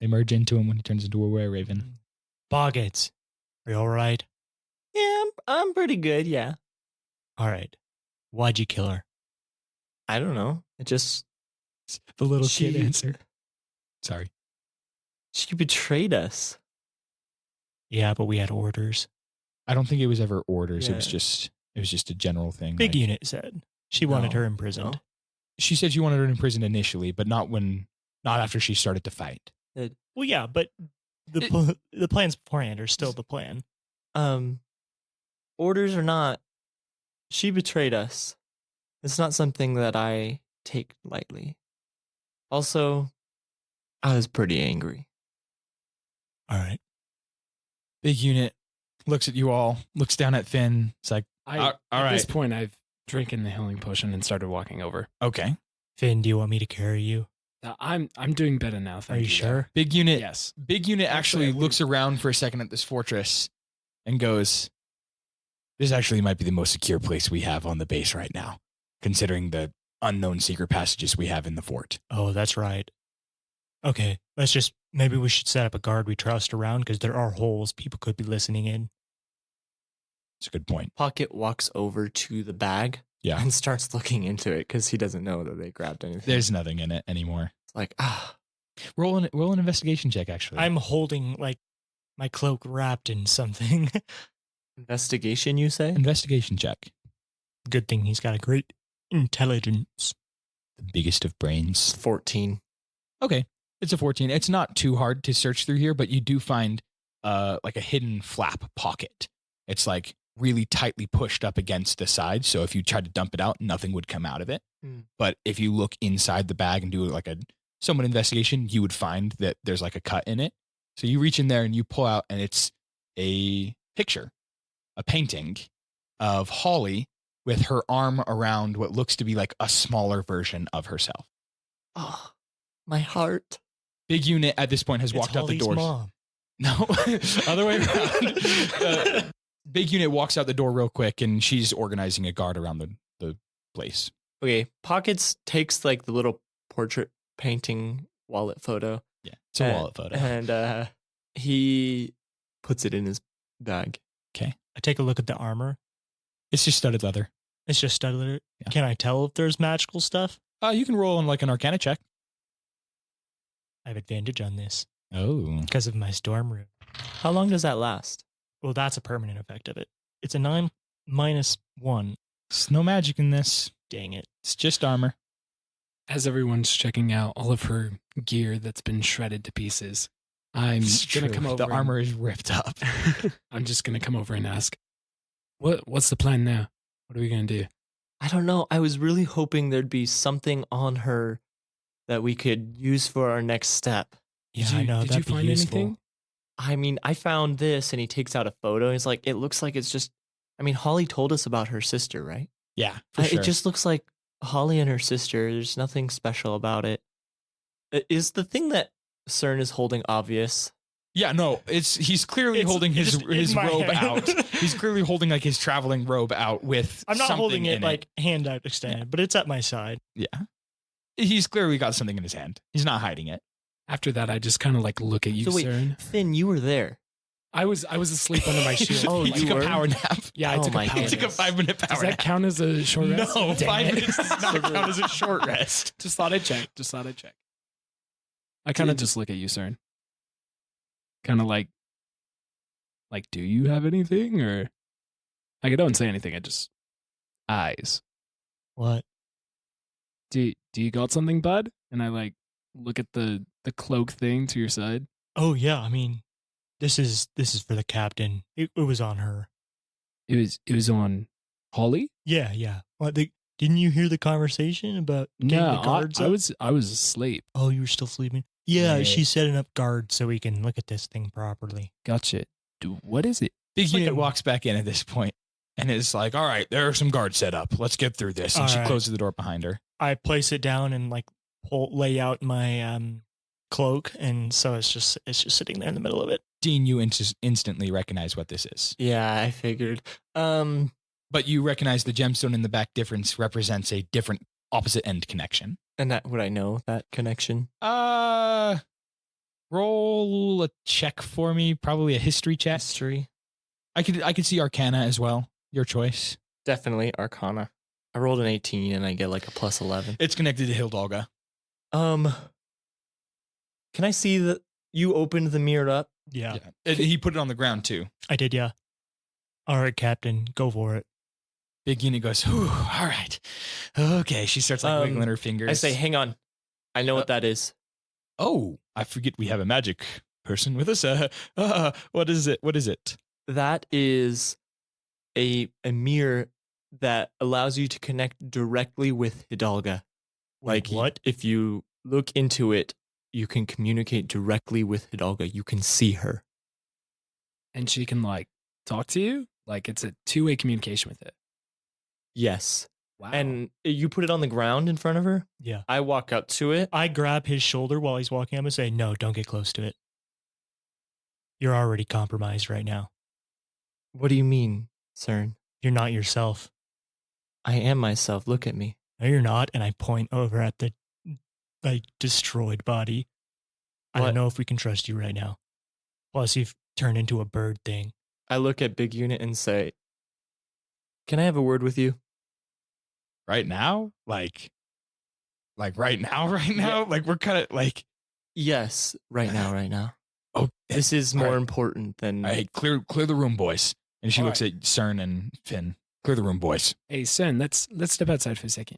They merge into him when he turns into a were-raven. Boggets, are you all right? Yeah, I'm pretty good. Yeah, All right. Why'd you kill her? I don't know. It just The little She- kid answer. Sorry. she betrayed us. Yeah, but we had orders. I don't think it was ever orders. Yeah. It was just a general thing. Big like- unit said she wanted No, her imprisoned. no. She said she wanted her in prison initially, but not after she started to fight. Well, yeah, but the plans beforehand are still the plan. Orders or not, she betrayed us. It's not something that I take lightly. Also, I was pretty angry. All right. Big unit looks at you all, looks down at Finn. It's like, all At this right, point, I've drinking the healing potion and started walking over. okay. Finn, do you want me to carry you? I'm doing better now. Are Thank you though. sure? Big unit. Yes. Big unit Actually, actually I looks around for a second at this fortress and goes, "This actually might be the most secure place we have on the base right now, considering the unknown secret passages we have in the fort." Oh, that's right. Okay, maybe we should set up a guard we trust around because there are holes people could be listening in. It's a good point. Pocket walks over to the bag Yeah. and starts looking into it because he doesn't know that they grabbed anything. There's nothing in it anymore. It's like, Roll an investigation check, actually. I'm holding like my cloak wrapped in something. investigation, you say? investigation check. Good thing he's got a great intelligence. The biggest of brains. 14. Okay. It's a 14. It's not too hard to search through here, but you do find like a hidden flap pocket. It's like really tightly pushed up against the side. So if you tried to dump it out, nothing would come out of it. But if you look inside the bag and do like a somewhat investigation, you would find that there's like a cut in it. So you reach in there and you pull out, and it's a picture, a painting of Holly with her arm around what looks to be like a smaller version of herself. Oh, my heart. Big unit at this point has It's walked out the Holly's doors. mom. No, other way around. Big unit walks out the door real quick, and she's organizing a guard around the place. Okay, Pockets takes like the little portrait painting wallet photo. Yeah, it's a wallet photo. And he puts it in his bag. I take a look at the armor. It's just studded leather. It's just studded leather. Yeah. Can I tell if there's magical stuff? You can roll on like an Arcana check. I have advantage on this Oh, because of my storm rune. How long does that last? Well, that's a permanent effect of it. It's a 9 minus 1. there's no magic in this. Dang it. It's just armor. As everyone's checking out all of her gear that's been shredded to pieces, I'm It's gonna true. come over. The armor is ripped up. I'm just gonna come over and ask, what's the plan now? What are we gonna do? I don't know. I was really hoping there'd be something on her that we could use for our next step. Yeah, Did I you- know. did That'd you be find useful. anything? I mean, I found this, and he takes out a photo. He's like, it looks like it's just. I mean, Holly told us about her sister, right? Yeah, for sure. It just looks like Holly and her sister. There's nothing special about it. Is the thing that CERN is holding obvious? Yeah, no, he's clearly It's holding his just in his my robe hand. out. He's clearly holding like his traveling robe out with. I'm not something holding it in like hand out extended, but it's at my side. Yeah, he's clearly got something in his hand. He's not hiding it. After that, I just kind of like look at you, So wait, Cern. Finn, you were there. I was asleep under my shield. Oh, he you took were? a power nap. Yeah, I Oh took my a power. He took a goodness. 5-minute power Does that nap. count as a short rest? No, Dang 5 it. minutes does not count as a short rest. Just thought I'd check. I kind of just look at you, Cern. Kind of like, do you have anything? Or like, I don't say anything. I just eyes. What? Do you got something, bud? And I like look at the cloak thing to your side. Oh yeah, I mean, this is for the captain. It was on her. It was on Holly. Yeah. What, didn't you hear the conversation about getting No, the guards I up? was asleep. Oh, you were still sleeping? Yeah, Yeah. she's setting up guards so we can look at this thing properly. Gotcha. What is it? Big like unit a- walks back in at this point and is like, all right, there are some guards set up. Let's get through this. And All she right. closes the door behind her. I place it down and like lay out my cloak, and so it's just sitting there in the middle of it. Dean, you instantly recognize what this is. Yeah, I figured. But you recognize the gemstone in the back difference represents a different opposite end connection. And that would I know that connection? Roll a check for me, probably a history check. History? I could see Arcana as well. Your choice. Definitely Arcana. I rolled an 18 and I get like a plus 11. It's connected to Hidalga. Can I see that you opened the mirror up? Yeah, He put it on the ground too. I did. Yeah. All right, Captain, go for it. Big unit goes, whew, all right. Okay. She starts like wiggling her fingers. I say, hang on. I know what that is. Oh, I forget we have a magic person with us. What is it? What is it? That is a mirror that allows you to connect directly with Hidalga. Like what? If you look into it, you can communicate directly with Hidalga. You can see her. And she can like talk to you. Like it's a two-way communication with it. Yes. Wow. And you put it on the ground in front of her. Yeah. I walk up to it. I grab his shoulder while he's walking up and say, "No, don't get close to it. You're already compromised right now. What do you mean, Cern? You're not yourself." I am myself. Look at me. No, you're not. And I point over at the like destroyed body. I What? don't know if we can trust you right now. Plus, you've turned into a bird thing. I look at Big Unit and say, "Can I have a word with you?" Right now? Like right now? Like we're kind of like, Yes, right now. oh, This is All more right. important than. all right, clear the room, boys. And she All looks at Cern and Finn. Clear the room, boys. Hey, Sen, let's step outside for a second.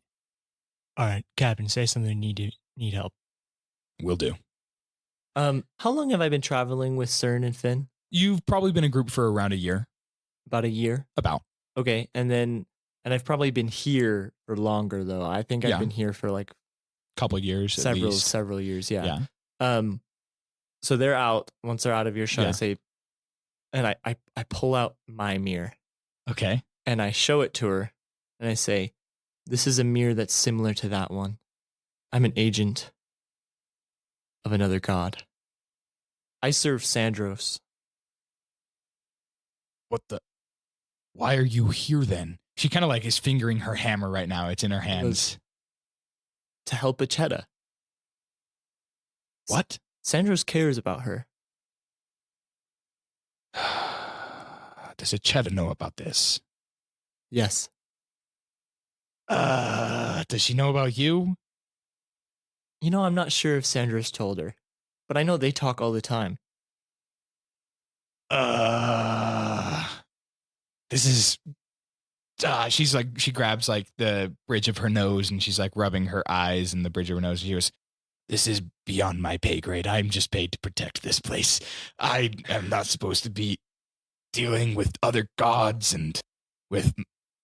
All right, Captain, say something. Need help. Will do. How long have I been traveling with Cern and Finn? You've probably been a group for around a year. About a year. About. Okay, and I've probably been here for longer though. I think Yeah. I've been here for like Couple of years at least. several years. Yeah. Yeah. So they're out. Once they're out of earshot, Yeah. I say, and I pull out my mirror Okay. and I show it to her, and I say, "This is a mirror that's similar to that one. I'm an agent of another god. I serve Sandros." What the? Why are you here then? She kind of like is fingering her hammer right now. It's in her hands. To help Acheta. What? Sandros cares about her. Does Acheta know about this? Yes. Does she know about you? You know, I'm not sure if Sandros told her, but I know they talk all the time. This is. She's like, she grabs like the bridge of her nose and she's like rubbing her eyes and the bridge of her nose. She goes, "This is beyond my pay grade. I'm just paid to protect this place. I am not supposed to be dealing with other gods and with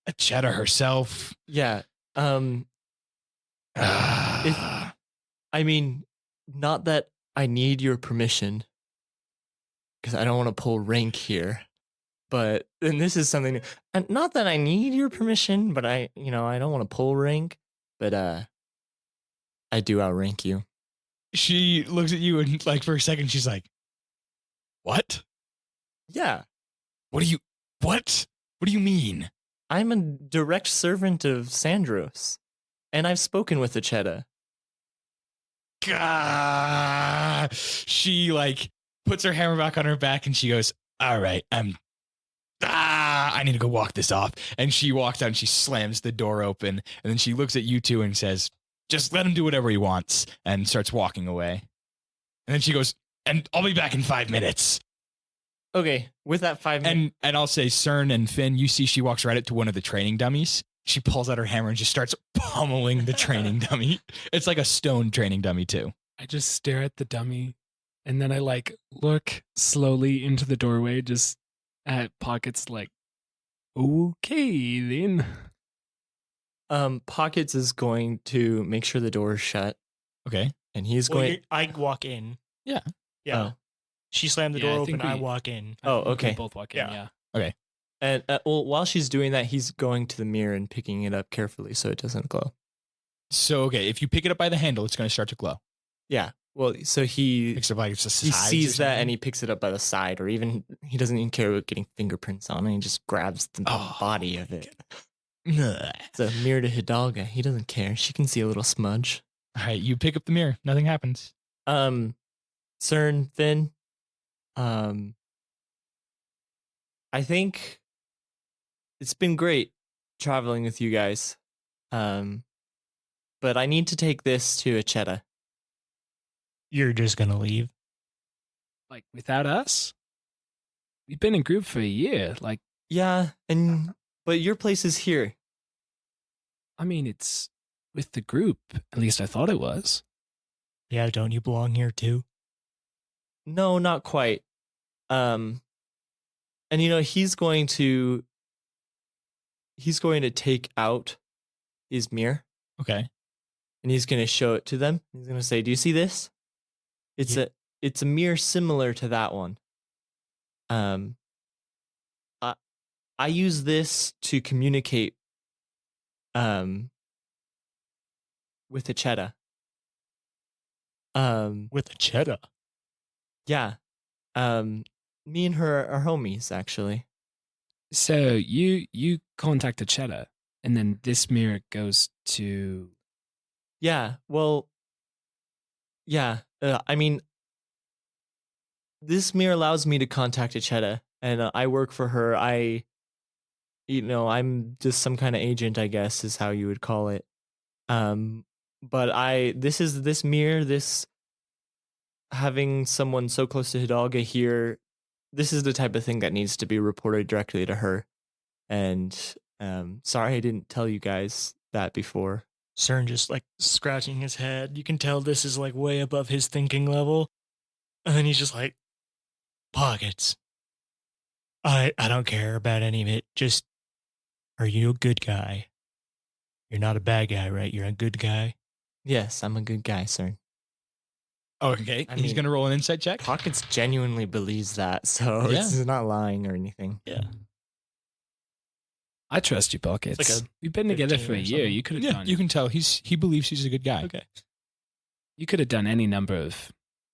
Acheta herself." Yeah. I mean, not that I need your permission, because I don't want to pull rank here. But, and this is something, and not that I need your permission, but I don't want to pull rank, but I do outrank you. She looks at you and like for a second she's like, "What? Yeah. What do you mean?" I'm a direct servant of Sandros, and I've spoken with Acheta. She like puts her hammer back on her back and she goes, all right, I need to go walk this off. And she walks out and she slams the door open. And then she looks at you two and says, just let him do whatever he wants, and starts walking away. And then she goes, and I'll be back in 5 minutes. Okay, with that 5 minutes. And I'll say, Cern and Finn, you see she walks right up to one of the training dummies. She pulls out her hammer and just starts pummeling the training dummy. It's like a stone training dummy too. I just stare at the dummy, and then I like look slowly into the doorway, just at Pockets, like, okay then. Pockets is going to make sure the door is shut, Okay. and he's Well, going. I walk in. Yeah. Yeah. Oh. She slammed the Yeah, door I open. think I we- walk in. Oh, I think we okay. both walk in, Yeah. yeah. And well, while she's doing that, he's going to the mirror and picking it up carefully so it doesn't glow. So, okay, if you pick it up by the handle, it's going to start to glow. Yeah. Well, so he Picks it up like it's a he sees that and he picks it up by the side, or even he doesn't even care about getting fingerprints on it. He just grabs the Oh, body of it. All It's a mirror to Hidalga. He doesn't care. She can see a little smudge. right, you pick up the mirror. Nothing happens. Cern, Finn, I think it's been great traveling with you guys. But I need to take this to Acheta. You're just gonna leave. Like, without us? We've been in group for a year. Like, Yeah, but your place is here. I mean, it's with the group. At least I thought it was. Yeah, don't you belong here too? No, not quite. And he's going to take out his mirror Okay. and he's going to show it to them. He's going to say, "Do you see this? It's a mirror similar to that one. I use this to communicate with Acheta. With a cheddar. Yeah. Me and her are homies, actually. So you contact the Cheddar, and then this mirror goes to. Yeah. Well, yeah. This mirror allows me to contact Acheta, and I work for her. I'm just some kind of agent, I guess, is how you would call it. But this mirror, having someone so close to Hidalga here, this is the type of thing that needs to be reported directly to her. And sorry I didn't tell you guys that before. Cern just like scratching his head. You can tell this is like way above his thinking level. And then he's just like, Pockets. I don't care about any of it. Just, are you a good guy? You're not a bad guy, right? You're a good guy. Yes, I'm a good guy, sir. Okay. I He's mean- going to roll an insight check. Pockets genuinely believes that, so Yeah. he's not lying or anything. Yeah. I trust you, Pockets. It's like a We've been together 15 for a or year. something. You could have Yeah, done. you can tell he believes he's a good guy. Okay. You could have done any number of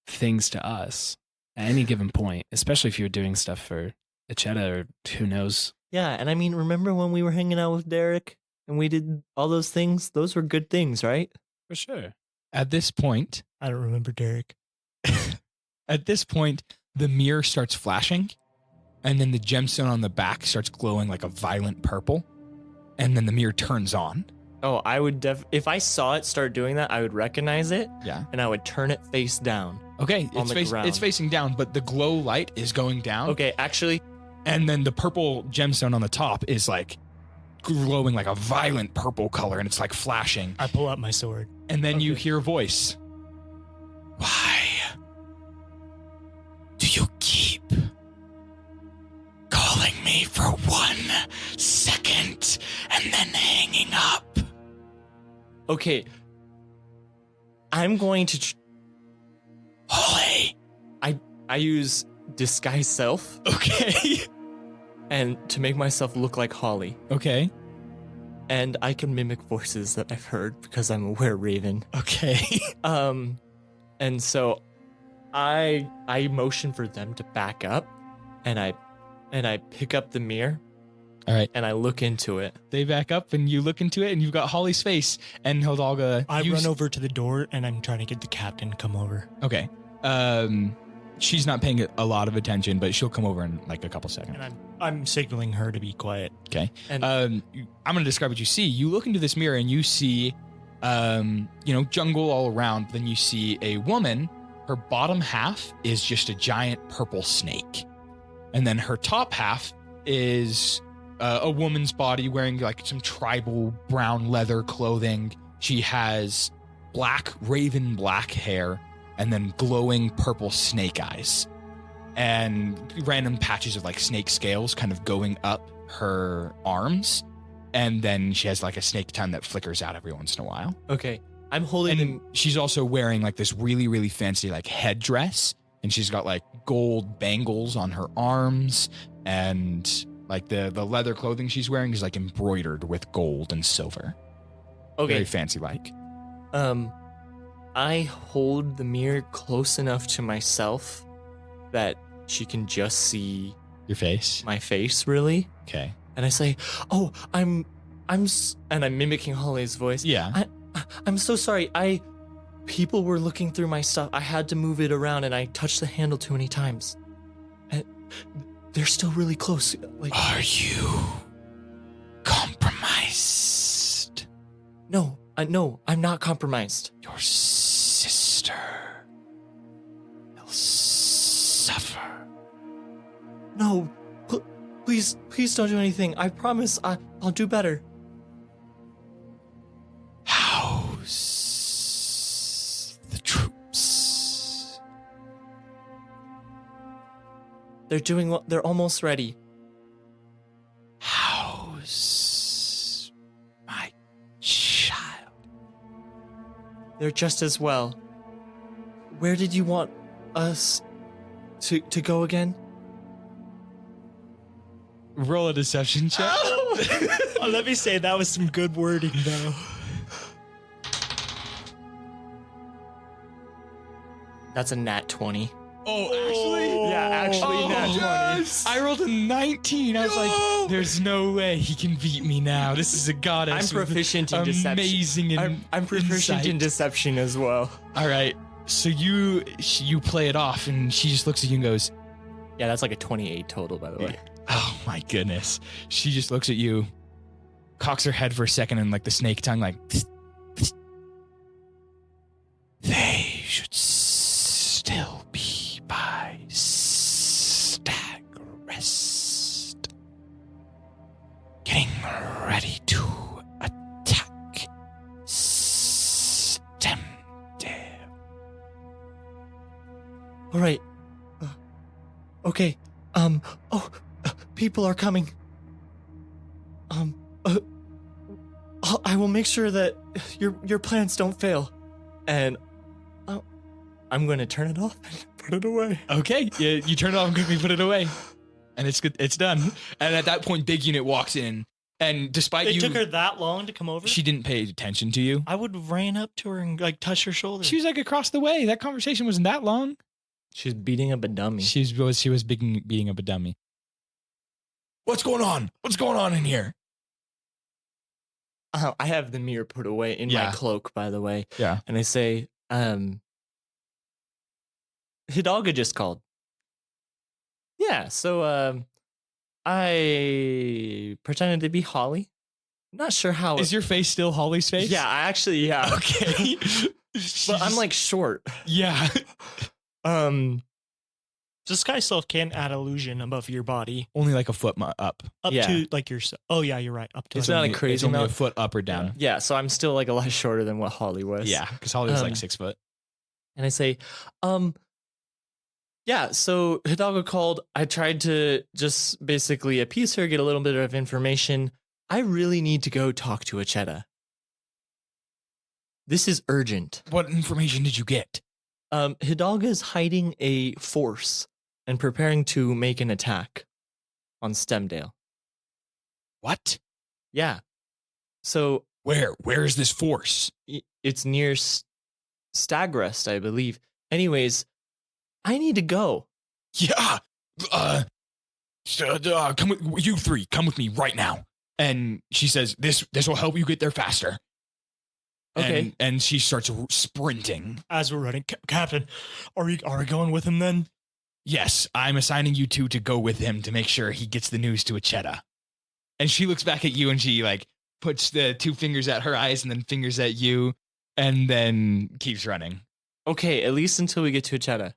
things to us at any given point, especially if you were doing stuff for Acheta or who knows. Yeah, and I mean, remember when we were hanging out with Derek and we did all those things? Those were good things, right? For sure. At this point, I don't remember Derek. the mirror starts flashing, and then the gemstone on the back starts glowing like a violent purple, and then the mirror turns on. Oh, I would if I saw it start doing that, I would recognize it Yeah. and I would turn it face down. Okay, On the ground. it's facing down, but the glow light is going down. Okay, actually, And then the purple gemstone on the top is like glowing like a violent purple color, and it's like flashing. I pull out my sword. And then you Okay. hear a voice. Why do you keep calling me for 1 second and then hanging up? okay. I'm going to Holly. I use disguise self Okay. and to make myself look like Holly. Okay. And I can mimic voices that I've heard because I'm a were-raven. Okay. And so I motion for them to back up, and I pick up the mirror. All right. And I look into it. They back up and you look into it and you've got Holly's face and Hidalga. I run over to the door and I'm trying to get the captain to come over. Okay. she's not paying a lot of attention, but she'll come over in like a couple seconds. And I'm signaling her to be quiet. Okay. And I'm going to describe what you see. You look into this mirror and you see, jungle all around. Then you see a woman. Her bottom half is just a giant purple snake. And then her top half is a woman's body wearing like some tribal brown leather clothing. She has raven black hair and then glowing purple snake eyes and random patches of like snake scales kind of going up her arms. And then she has like a snake tongue that flickers out every once in a while. okay, I'm holding And she's also wearing like this really, really fancy like headdress. And she's got like gold bangles on her arms. And like the leather clothing she's wearing is like embroidered with gold and silver. Okay. Very fancy like. I hold the mirror close enough to myself that she can just see Your face. my face, really. Okay. And I say, "Oh, and I'm mimicking Holly's voice. Yeah. I'm so sorry. People were looking through my stuff. I had to move it around, and I touched the handle too many times. And they're still really close. Like, Are you compromised? no, I'm not compromised. Your sister will suffer. No, please don't do anything. I promise I'll do better. How's the troops? They're doing well. They're almost ready. How's my child? They're just as well. Where did you want us to go again? Roll a deception check. Oh, let me say that was some good wording, though. That's a nat 20. Oh, Yeah, actually, nat 20. yes. I rolled a 19. I was like, there's no way he can beat me now. This is a goddess. I'm proficient in with deception. amazing I'm proficient in insight. deception as well. All right. So you play it off, and she just looks at you and goes, Yeah, that's like a 28 total, by the way. oh my goodness. She just looks at you, cocks her head for a second, and like the snake tongue, like, they should still be by stag rest, getting ready to attack Stemdale. All right. Okay. People are coming. I will make sure that your plans don't fail. And I'm going to turn it off and put it away. Okay, you turn it off and quickly put it away, and it's good. It's done. And at that point, Big Unit walks in, and despite It took her that long to come over? she didn't pay attention to you. I would have ran up to her and like touch her shoulder. She was like across the way. That conversation wasn't that long. She's beating up a dummy. She was beating up a dummy. What's going on? What's going on in here? I have the mirror put away in my Yeah. cloak, by the way. Yeah. And I say, Hidalga just called. Yeah, so I pretended to be Holly. Not sure how. Is your face still Holly's face? Yeah, yeah. Okay. But I'm like short. yeah. Disguise self can add illusion above your body. Only like a foot up. Up Yeah. to like your. Oh, yeah, you're right. Up to It's like, not a Only- crazy It's only a amount. foot up or down. Yeah, so I'm still like a lot shorter than what Holly was. Yeah, because Holly was like Um, 6 foot. And I say, yeah, so Hidalgo called. I tried to just basically appease her, get a little bit of information. I really need to go talk to Acheta. This is urgent. What information did you get? Hidalga is hiding a force and preparing to make an attack on Stemdale. What? Yeah. So Where? Where is this force? it's near Stagrest, I believe. Anyways, I need to go. Yeah. Come with you three. Come with me right now. And she says, "This will help you get there faster." Okay. And she starts sprinting. as we're running. Captain, are we going with him then? Yes, I'm assigning you two to go with him to make sure he gets the news to Acheta. And she looks back at you and she like puts the 2 fingers at her eyes and then fingers at you and then keeps running. Okay, at least until we get to Acheta.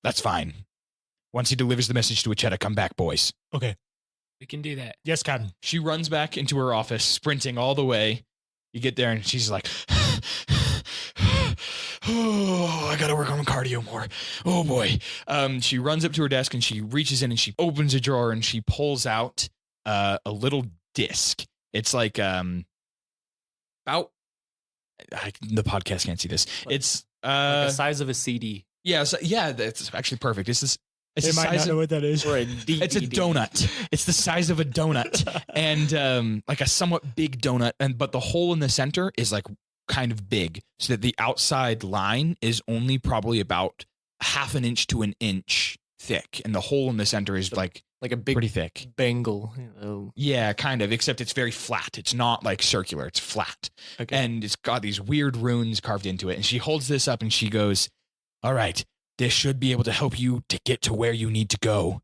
That's fine. Once he delivers the message to Acheta, come back, boys. Okay. We can do that. Yes, Captain. She runs back into her office, sprinting all the way. You get there and she's like, oh, I gotta work on cardio more. Oh boy. She runs up to her desk and she reaches in and she opens a drawer and she pulls out a little disc. It's like about the podcast can't see this. It's Like the size of a CD. yeah, that's actually perfect. It's They the might size not know of, what that is. Or a DVD. it's a donut. It's the size of a donut and like a somewhat big donut, but the hole in the center is like kind of big, so that the outside line is only probably about 1/2 inch to 1 inch thick, and the hole in the center is like Like a big pretty thick. bangle. Oh, Yeah, kind of, except it's very flat. It's not like circular, it's flat. okay. And it's got these weird runes carved into it. And she holds this up and she goes, all right, this should be able to help you to get to where you need to go.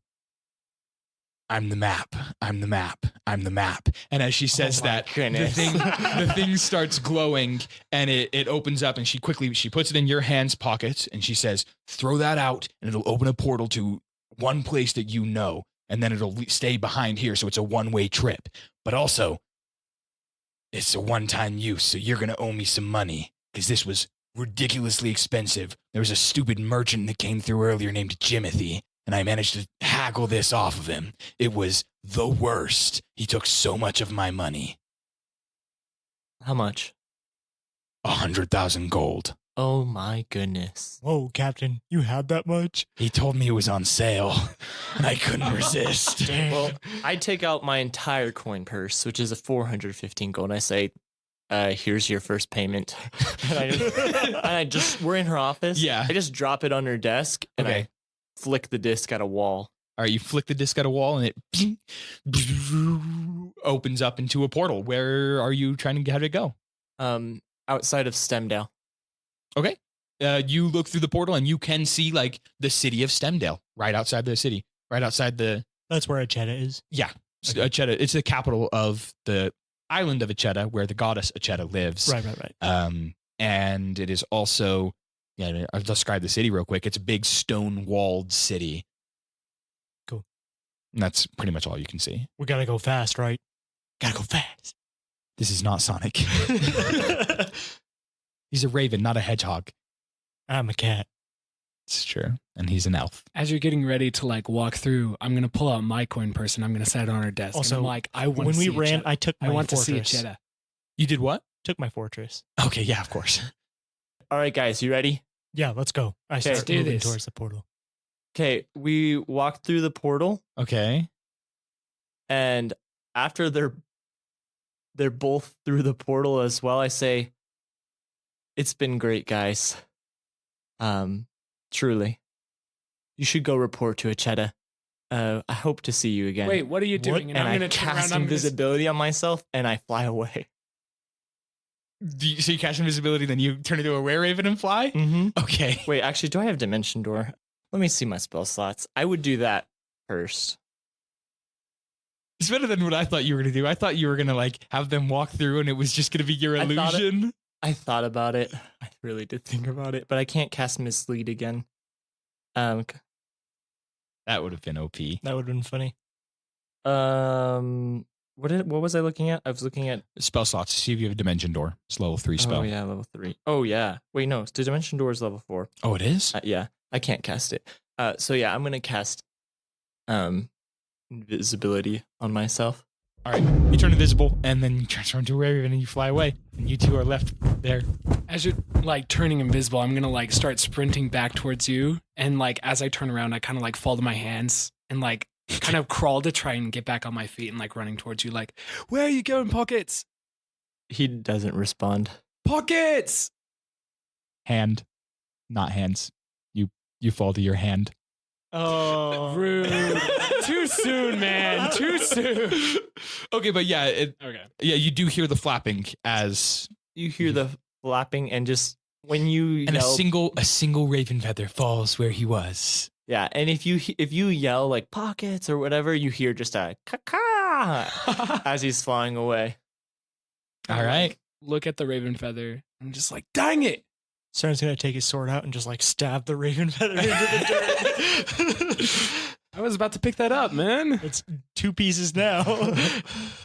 I'm the map. I'm the map. I'm the map. And as she says my that, goodness. the thing starts glowing and it opens up and she puts it in your hand's pockets and she says, throw that out and it'll open a portal to one place that you know. And then it'll stay behind here. So it's a one-way trip. But also, it's a one-time use. So you're going to owe me some money because this was ridiculously expensive. There was a stupid merchant that came through earlier named Jimothy, and I managed to haggle this off of him. It was the worst. He took so much of my money. How much? 100,000 gold. Oh my goodness. Whoa, Captain, you had that much? He told me it was on sale, and I couldn't resist. Damn. Well, I take out my entire coin purse, which is a 415 gold, and I say, here's your first payment. We're in her office. Yeah. I just drop it on her desk and Okay. I flick the disc at a wall. All right, you flick the disc at a wall, and it opens up into a portal. Where are you trying to have it go? Outside of Stemdale. Okay. You look through the portal and you can see like the city of Stemdale right outside the city, right outside the. That's where Acheta is. Yeah. Acheta. It's the capital of the island of Acheta where the goddess Acheta lives. Right. And it is also, yeah, I'll describe the city real quick. It's a big stone walled city. Cool. And that's pretty much all you can see. We gotta go fast, right? Gotta go fast. This is not Sonic. He's a raven, not a hedgehog. I'm a cat. It's true. And he's an elf. As you're getting ready to like walk through, I'm gonna pull out my coin purse and I'm gonna set it on her desk. Also, and I'm like, I want. When to we see ran, Acheta. I took my I want fortress. to see Acheta. You did what? Took my fortress. Okay, yeah, of course. All right, guys, you ready? Yeah, let's go. I Okay, start do moving this. towards the portal. Okay, we walk through the portal, Okay. and after they're both through the portal as well, I say, it's been great, guys. Truly. You should go report to Acheta. I hope to see you again. Wait, what are you doing? and I'm I gonna turn cast around. I'm gonna invisibility on myself, and I fly away. So you cast invisibility, then you turn into a were-raven and fly? Mm-hmm. Okay. Wait, actually, do I have Dimension Door? Let me see my spell slots. I would do that first. It's better than what I thought you were going to do. I thought you were going to like have them walk through and it was just going to be your I thought it- illusion. I thought about it. I really did think about it, but I can't cast Mislead again. That would have been OP. That would have been funny. What was I looking at? I was looking at. Spell slots. See if you have a dimension door. It's level 3 spell. Oh yeah, level 3. Oh yeah. Wait, no. The Dimension Door is level 4. Oh, it is? Yeah, I can't cast it. So yeah, I'm gonna cast invisibility on myself. All right. You turn invisible and then you transform into a were-raven and you fly away. And you two are left there. As you're like turning invisible, I'm gonna like start sprinting back towards you, and like as I turn around, I kind of like fall to my hands and like kind of crawl to try and get back on my feet and like running towards you, like, where are you going, Pockets? He doesn't respond. Pockets! Hand. Not hands. You fall to your hand. Oh, Rude. Too soon, man. Too soon. Okay, but yeah, Okay. yeah, you do hear the flapping as You hear the flapping, and just when you and yell, a single raven feather falls where he was Yeah, and if you yell like pockets or whatever, you hear just a caca as he's flying away. All right. Look at the raven feather. I'm just like, dang it. Cern's gonna take his sword out and just like stab the raven feather into the dirt. I was about to pick that up, man. It's 2 pieces now.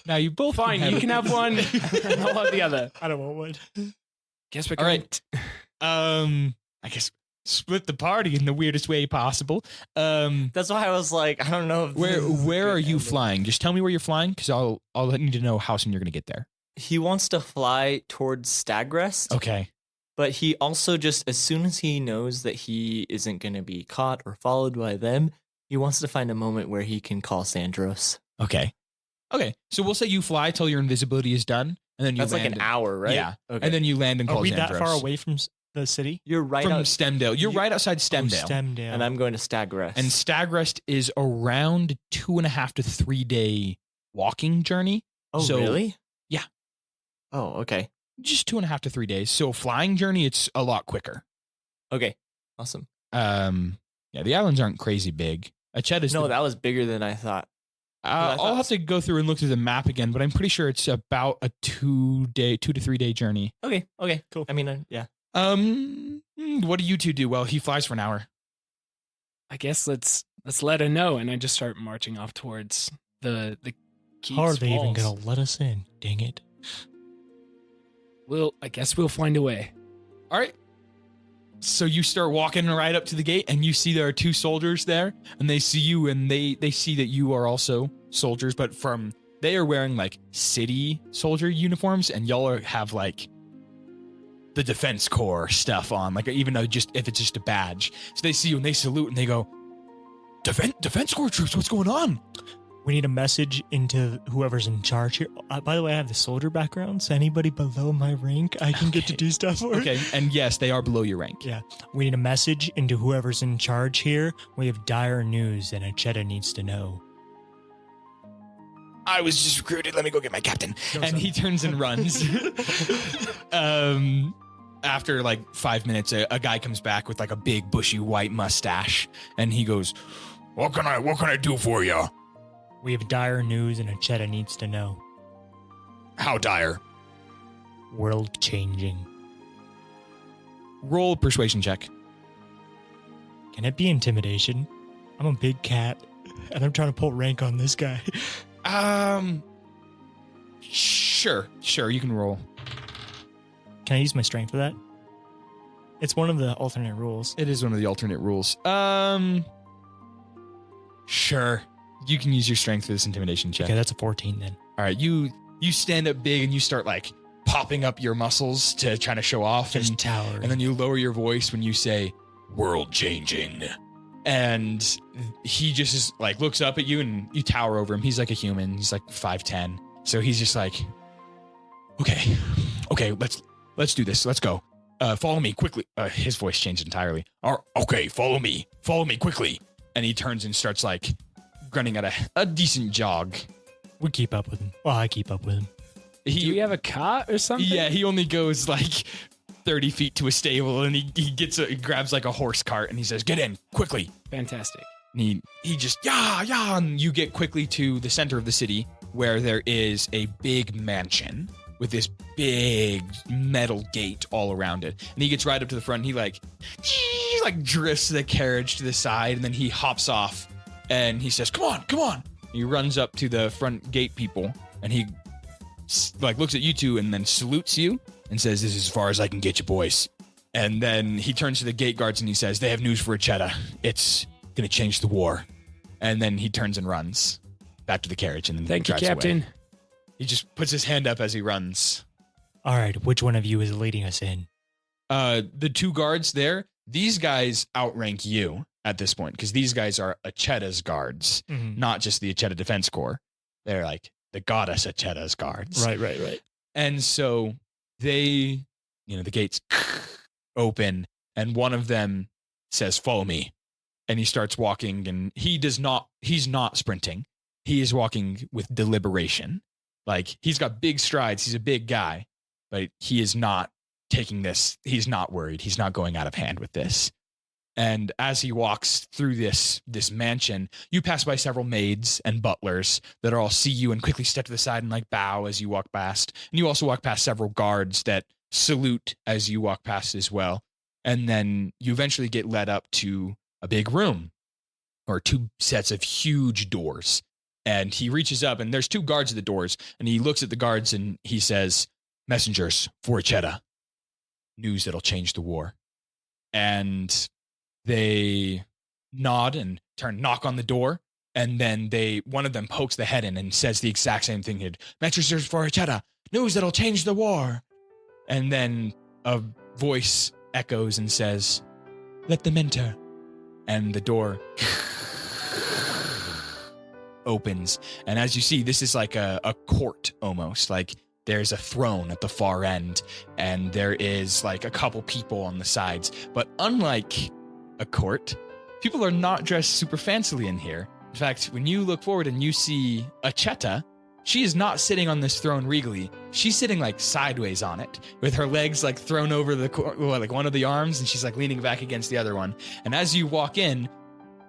Now you both Fine, you can have one, and I'll have the other. I don't want one. Guess we're All going. right. I guess split the party in the weirdest way possible. That's why I was like, I don't know. If this is Where gonna are you end. flying? Just tell me where you're flying, because I'll need to know how soon you're gonna get there. He wants to fly towards Stagrest, Okay. but he also just, as soon as he knows that he isn't going to be caught or followed by them, he wants to find a moment where he can call Sandros. Okay. So we'll say you fly till your invisibility is done, and then you That's like land. an hour, right? Yeah. Okay. And then you land and Are call we Xandros. that far away from the city? you're right From out, Stemdale. You're you- right outside Oh, Stemdale. Stemdale. and I'm going to Stagrest. And Stagrest is around 2.5 to 3 day walking journey. oh, so- really? Yeah. Oh, okay. Just 2.5 to 3 days. So flying journey, it's a lot quicker. Okay. Awesome. Yeah, the islands aren't crazy big. Achet is No, that was bigger than I thought. I I'll thought- have to go through and look through the map again, but I'm pretty sure it's about a 2 to 3 day journey. Okay. Cool. I mean, yeah. What do you two do? Well, he flies for an hour. I guess let's let her know, and I just start marching off towards the keep's How are they even walls. gonna let us in? Dang it. I guess we'll find a way. All right. So you start walking right up to the gate, and you see there are 2 soldiers there, and they see you, and they see that you are also soldiers, but they are wearing like city soldier uniforms, and y'all have like the defense corps stuff on, like even though if it's just a badge. So they see you and they salute and they go, defense corps troops, what's going on? We need a message into whoever's in charge here. By the way, I have the soldier background, so anybody below my rank, I can get to Okay. do stuff for. Okay, and yes, they are below your rank. Yeah. We need a message into whoever's in charge here. We have dire news, and Acheta needs to know. I was just recruited. Let me go get my captain. No, And son. he turns and runs. After like 5 minutes, a guy comes back with like a big bushy white mustache, and he goes, "What can I do for you? We have dire news, and Acheta needs to know. How dire?" World changing. Roll a persuasion check. Can it be intimidation? I'm a big cat, and I'm trying to pull rank on this guy. Sure, you can roll. Can I use my strength for that? It's one of the alternate rules. It is one of the alternate rules. Sure. You can use your strength for this intimidation check. Okay, that's a 14 then. All right, you stand up big and you start like popping up your muscles to try to show off, Just tower. and then you lower your voice when you say "world changing," and he just is like looks up at you and you tower over him. He's like a human. He's like 5'10", so he's just like, okay, let's do this. Let's go. Follow me quickly. His voice changed entirely. Okay, follow me quickly. And he turns and starts like running at a decent jog. We keep up with him. Well, I keep up with him. Do we have a cot or something? Yeah, he only goes like 30 feet to a stable, and he grabs like a horse cart, and he says, "Get in quickly." Fantastic. And he just yeah, and you get quickly to the center of the city where there is a big mansion with this big metal gate all around it. And he gets right up to the front, and he like drifts the carriage to the side, and then he hops off, and he says, "Come on." He runs up to the front gate people, and he like looks at you two and then salutes you and says, "This is as far as I can get you, boys." And then he turns to the gate guards and he says, "They have news for Acheta. It's gonna change the war." And then he turns and runs back to the carriage and then Thank you, drives away. Captain. He just puts his hand up as he runs. All right, which one of you is leading us in? The 2 guards there, these guys outrank you at this point because these guys are Acheta's guards, not just the Acheta Defense Corps. They're like the goddess Acheta's guards. Right. And so they, the gates open, and one of them says, "Follow me." And he starts walking, and he's not sprinting. He is walking with deliberation. Like, he's got big strides. He's a big guy, but he is not taking this. He's not worried. He's not going out of hand with this. And as he walks through this mansion, you pass by several maids and butlers that all see you and quickly step to the side and like bow as you walk past. And you also walk past several guards that salute as you walk past as well. And then you eventually get led up to a big room or two sets of huge doors. And he reaches up and there's two guards at the doors. And he looks at the guards and he says, "Messengers for Echetta. News that'll change the war." And they nod and knock on the door, and then one of them pokes the head in and says the exact same thing. "Messengers for Echetta, news that'll change the war." And then a voice echoes and says, "Let them enter." And the door opens, and as you see, this is like a court almost. Like there's a throne at the far end, and there is like a couple people on the sides. But unlike a court, people are not dressed super fancily in here. In fact, when you look forward and you see Echetta, she is not sitting on this throne regally. She's sitting like sideways on it with her legs like thrown over like one of the arms, and she's like leaning back against the other one. And as you walk in,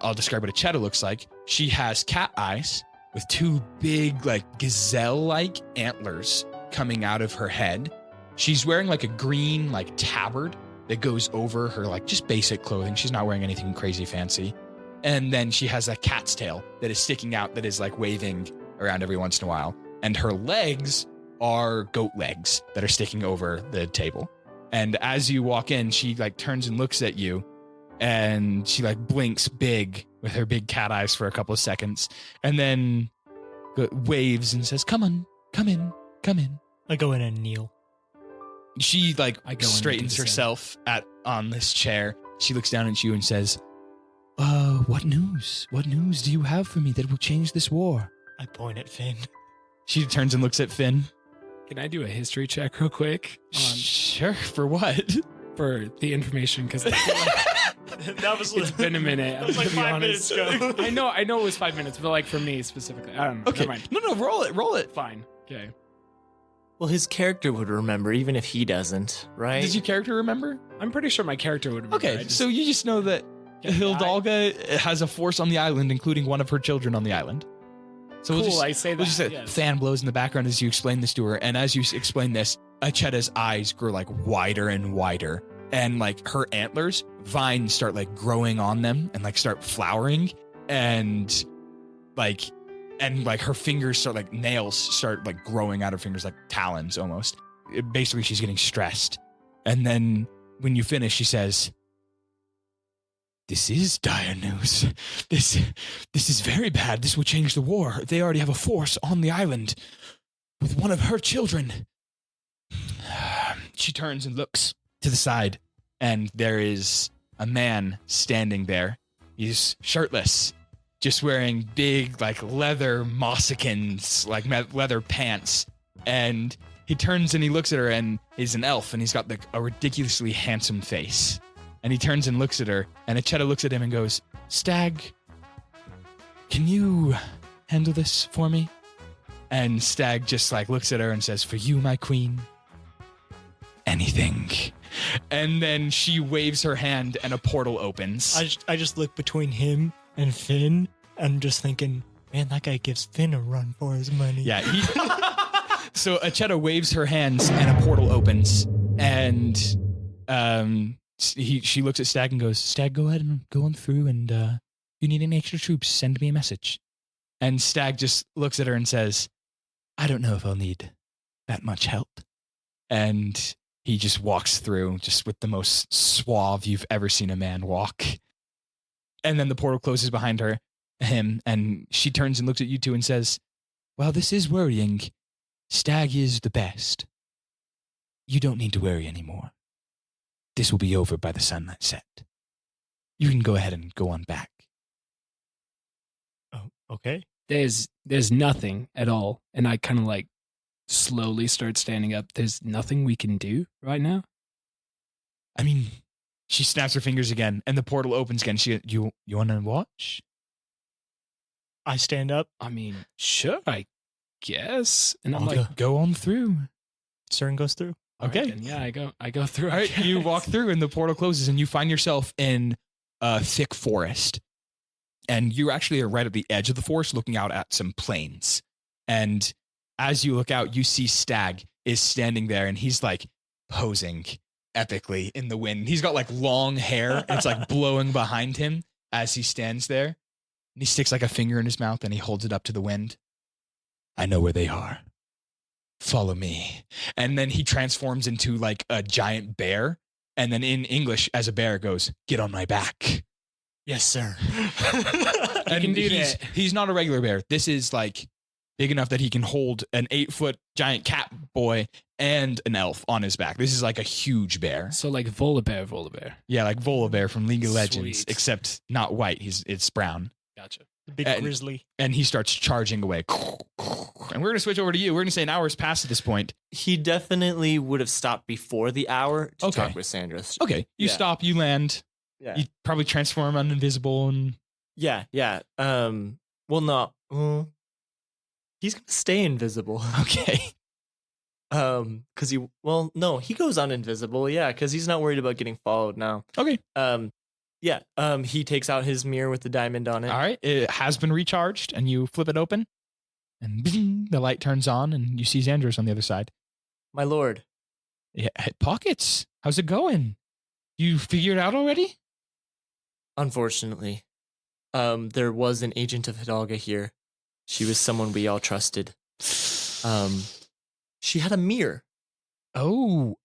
I'll describe what Echetta looks like. She has cat eyes with two big like gazelle-like antlers coming out of her head. She's wearing like a green like tabard that goes over her like just basic clothing. She's not wearing anything crazy fancy. And then she has a cat's tail that is sticking out that is like waving around every once in a while. And her legs are goat legs that are sticking over the table. And as you walk in, she like turns and looks at you, and she like blinks big with her big cat eyes for a couple of seconds, and then waves and says, "Come on, come in, come in." I go in and kneel. She like I go straightens herself on this chair. She looks down at you and says, "What news? What news do you have for me that will change this war?" I point at Finn. She turns and looks at Finn. Can I do a history check real quick Sure, for what? for the information? Because That was it's been a minute. That was like 5 minutes ago. I know it was 5 minutes, but like for me specifically, I don't know. Okay, Never mind. no, roll it. Fine. Okay. Well, his character would remember, even if he doesn't, right? Does your character remember? I'm pretty sure my character would remember. Okay, so you just know that Hidalga has a force on the island, including one of her children on the island. So cool, I say that. We'll just say yes. fan blows in the background as you explain this to her, and as you explain this, Echetta's eyes grow like wider and wider, and like her antlers, vines start like growing on them and like start flowering, and her fingers start like nails start like growing out of her fingers like talons almost. Basically, she's getting stressed, and then when you finish, she says, "This is dire news. This is very bad. This will change the war. They already have a force on the island with one of her children." She turns and looks to the side, and there is a man standing there. He's shirtless, just wearing big like leather moccasins, like leather pants. And he turns and he looks at her, and he's an elf, and he's got like a ridiculously handsome face. And he turns and looks at her, and Echetta looks at him and goes, "Stag, can you handle this for me?" And Stag just like looks at her and says, "For you, my queen, anything." And then she waves her hand and a portal opens. I just look between him and Finn, and I'm just thinking, man, that guy gives Finn a run for his money. Yeah. So Echetta waves her hands and a portal opens, and she looks at Stag and goes, "Stag, go ahead and go on through, and if you need any extra troops, send me a message." And Stag just looks at her and says, "I don't know if I'll need that much help." And he just walks through just with the most suave you've ever seen a man walk. And then the portal closes behind him, and she turns and looks at you two and says, "Well, this is worrying. Stag is the best. You don't need to worry anymore. This will be over by the sunlight set. You can go ahead and go on back." Oh, okay. There's nothing at all, and I kind of like slowly start standing up. There's nothing we can do right now. I mean, she snaps her fingers again, and the portal opens again. You want to watch? I stand up. I mean, sure, I guess. And I'm Okay, like, go on through. Cern goes through. all Okay. right, then, yeah, I go through. All right, you walk through, and the portal closes, and you find yourself in thick forest. And you actually are right at the edge of the forest looking out at some plains. And as you look out, you see Stag is standing there and he's like posing epically in the wind. He's got like long hair and it's like blowing behind him as he stands there. And he sticks like a finger in his mouth and he holds it up to the wind. I know where they are. Follow me. And then he transforms into like a giant bear. And then in English, as a bear, goes, get on my back. Yes, sir. And can do that. he's not a regular bear. This is like big enough that he can hold an 8-foot giant cat boy and an elf on his back. This is like a huge bear. So like Volabear. Yeah, like Volabear from League of Legends, Sweet. except not white. It's brown. Gotcha. Big And- grizzly. And he starts charging away. And we're going to switch over to you. We're going to say an hour's passed at this point. He definitely would have stopped before the hour to Okay. talk with Sandra. Okay, you Yeah. stop, you land. Yeah. You probably transform invisible and Yeah. Well, no. He's gonna stay invisible. okay. Because he goes on invisible. Yeah, because he's not worried about getting followed now. Okay. He takes out his mirror with the diamond on it. All right. It has been recharged and you flip it open and bing, the light turns on and you see Xandros on the other side. My lord. Yeah, Pockets, how's it going? You figured it out already? Unfortunately, there was an agent of Hidalga here. She was someone we all trusted. She had a mirror. Oh.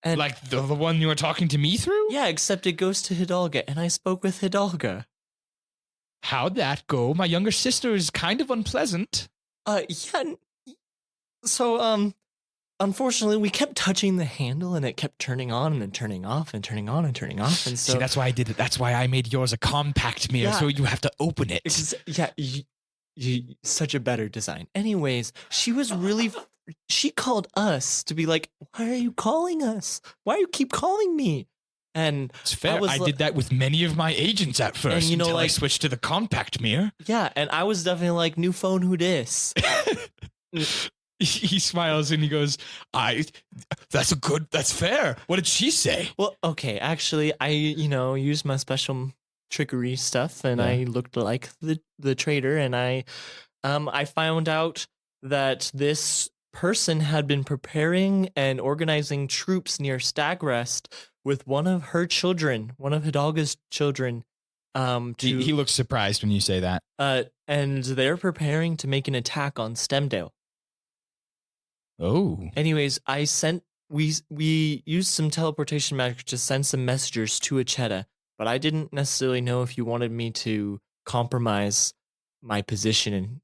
And Like the one you were talking to me through? yeah, except it goes to Hidalga, and I spoke with Hidalga. How'd that go? My younger sister is kind of unpleasant. So, unfortunately, we kept touching the handle, and it kept turning on and then turning off and turning on and turning off, and so See, that's why I did it. That's why I made yours a compact mirror, Yeah. so you have to open it. You such a better design. Anyways, she was really. She called us to be like, "Why are you calling us? Why do you keep calling me?" And It's fair. was I li- did that with many of my agents at first you know, until I like- switched to the compact mirror. yeah, and I was definitely like, "New phone, who dis?" He smiles and he goes, that's fair. What did she say? Well, okay, actually, I used my special trickery stuff, and Yeah. I looked like the traitor, and I found out that this person had been preparing and organizing troops near Stagrest with one of her children, one of Hidalga's children. He looks surprised when you say that. And they're preparing to make an attack on Stemdale. Oh. Anyways, we used some teleportation magic to send some messengers to Acheta, but I didn't necessarily know if you wanted me to compromise my position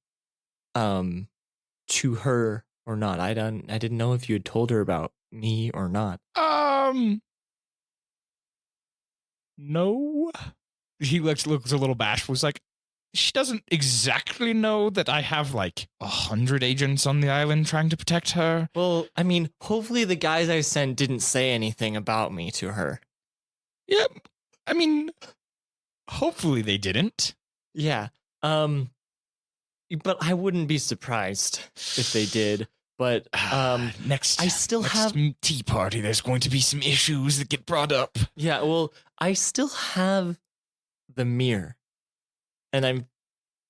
to her or not. I didn't know if you had told her about me or not. No. He looks a little bashful. He's like, she doesn't exactly know that I have like 100 agents on the island trying to protect her. Well, I mean, hopefully the guys I sent didn't say anything about me to her. Yep. I mean, hopefully they didn't. Yeah. But I wouldn't be surprised if they did. But next I still next have tea party, there's going to be some issues that get brought up. yeah, well, I still have the mirror. And I'm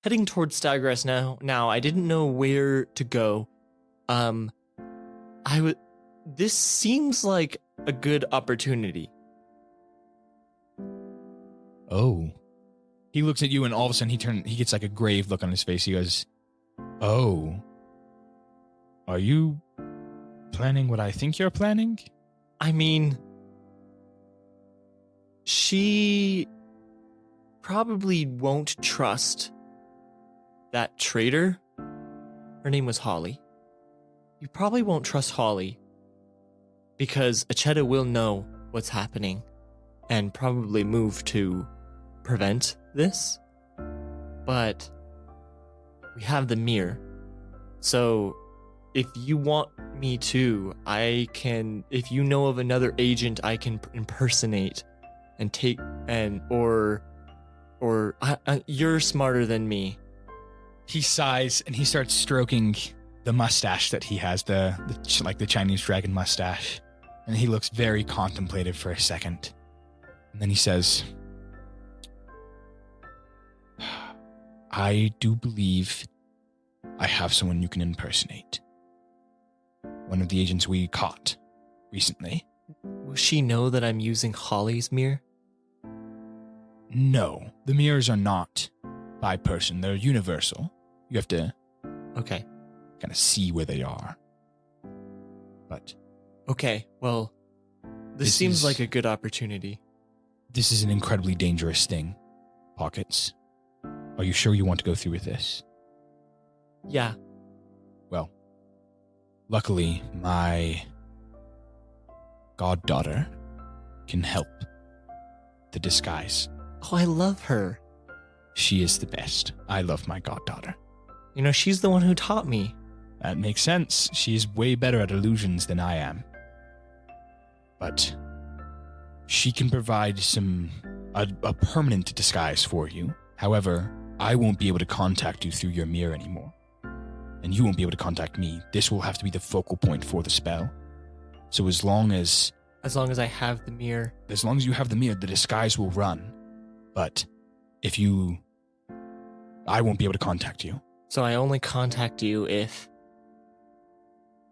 heading towards Stagress now. I didn't know where to go. This seems like a good opportunity. Oh. He looks at you and all of a sudden he gets like a grave look on his face. He goes, "Oh. Are you planning what I think you're planning?" I mean, she probably won't trust that traitor. Her name was Holly. You probably won't trust Holly because Acheta will know what's happening and probably move to prevent this. But we have the mirror. So if you want me to, I can, if you know of another agent I can impersonate and take, or you're smarter than me. He sighs and he starts stroking the mustache that he has, the Chinese dragon mustache. And he looks very contemplative for a second. And then he says, I do believe I have someone you can impersonate. One of the agents we caught recently. Will she know that I'm using Holly's mirror? No, the mirrors are not by person. They're universal. You have to Okay. kind of see where they are. But Okay, well, this This seems is- like a good opportunity. this is an incredibly dangerous thing, Pockets. Are you sure you want to go through with this? Yeah. Well, luckily, my goddaughter can help the disguise. Oh, I love her. She is the best. I love my goddaughter. You know, she's the one who taught me. That makes sense. She is way better at illusions than I am. But she can provide a permanent disguise for you. However, I won't be able to contact you through your mirror anymore. And you won't be able to contact me. This will have to be the focal point for the spell. So as long as I have the mirror. you have the mirror, the disguise will run. But I won't be able to contact you. So I only contact you if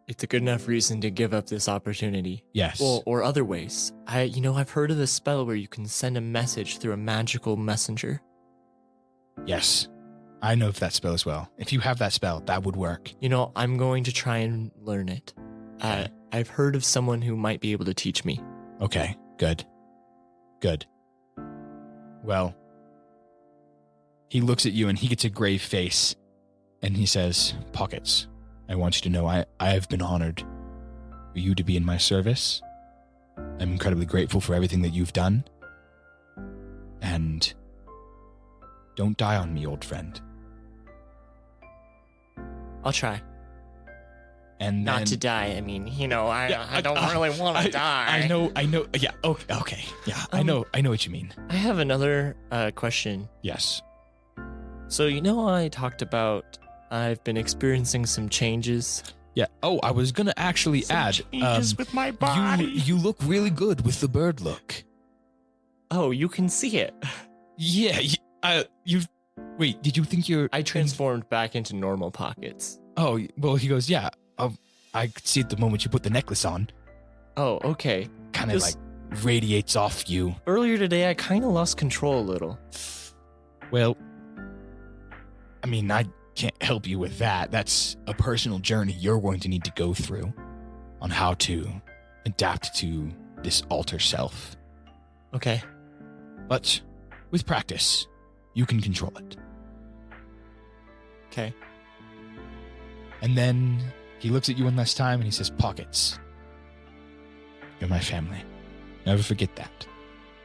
it's a good enough reason to give up this opportunity. Yes. Well, or other ways. I've heard of this spell where you can send a message through a magical messenger. Yes. I know of that spell as well. If you have that spell, that would work. You know, I'm going to try and learn it. I've heard of someone who might be able to teach me. Okay, good. Good. Well, he looks at you and he gets a grave face and he says, Pockets, I want you to know I have been honored for you to be in my service. I'm incredibly grateful for everything that you've done. And don't die on me, old friend. I'll try. And Not then, to die. I mean, I don't really want to die. I know. Yeah, okay. Yeah, I know what you mean. I have another question. Yes. So, I talked about I've been experiencing some changes. Yeah. Oh, I was gonna actually add. Changes with my body. You look really good with the bird look. Oh, you can see it. Yeah. Wait. Did you think you're? I transformed back into normal Pockets. Oh well, he goes. Yeah. I could see it the moment you put the necklace on. Oh, okay. Kind of This- like radiates off you. Earlier today, I kind of lost control a little. Well, I mean, I can't help you with that. That's a personal journey you're going to need to go through on how to adapt to this alter self. Okay. But with practice, you can control it. Okay. And then he looks at you one last time and he says, Pockets, you're my family. Never forget that.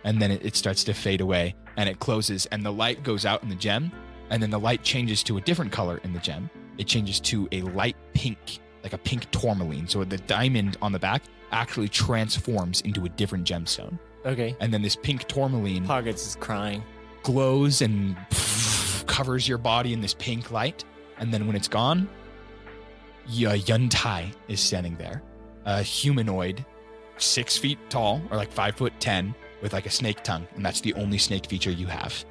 And then it starts to fade away and it closes and the light goes out in the gem. And then the light changes to a different color in the gem. It changes to a light pink, like a pink tourmaline. So the diamond on the back actually transforms into a different gemstone. Okay. And then this pink tourmaline Pockets is crying. glows and covers your body in this pink light. And then when it's gone, Yun Tai is standing there. A humanoid, 6 feet tall, or like 5'10", with like a snake tongue. And that's the only snake feature you have.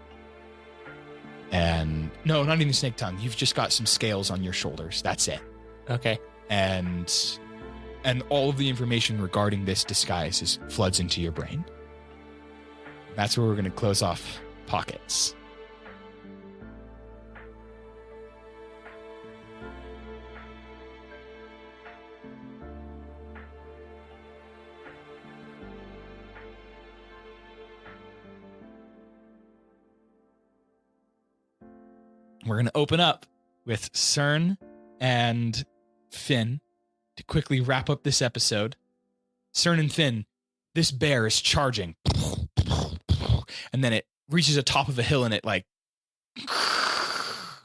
And no, not even snake tongue. You've just got some scales on your shoulders. That's it. Okay. And all of the information regarding this disguise floods into your brain. That's where we're going to close off Pockets. We're going to open up with CERN and Finn to quickly wrap up this episode. CERN and Finn, this bear is charging. And then it reaches the top of a hill and it like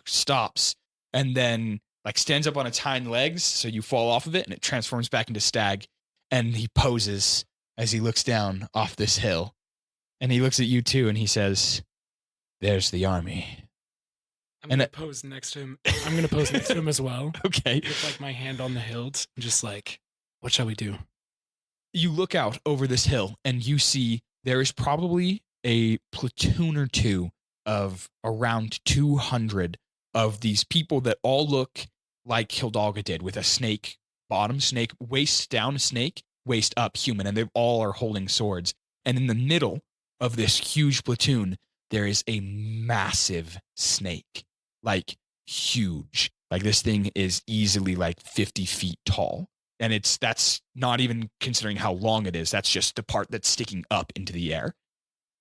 stops and then like stands up on its hind legs. So you fall off of it and it transforms back into Stag. And he poses as he looks down off this hill. And he looks at you too and he says, "There's the army." I'm gonna pose next to him. I'm gonna pose next to him as well. Okay. With like my hand on the hilt, just like, what shall we do? You look out over this hill and you see there is probably a platoon or two of around 200 of these people that all look like Hidalga did, with a snake bottom, snake waist down, snake waist up, human, and they all are holding swords. And in the middle of this huge platoon, there is a massive snake, like huge. Like this thing is easily like 50 feet tall. And that's not even considering how long it is. That's just the part that's sticking up into the air.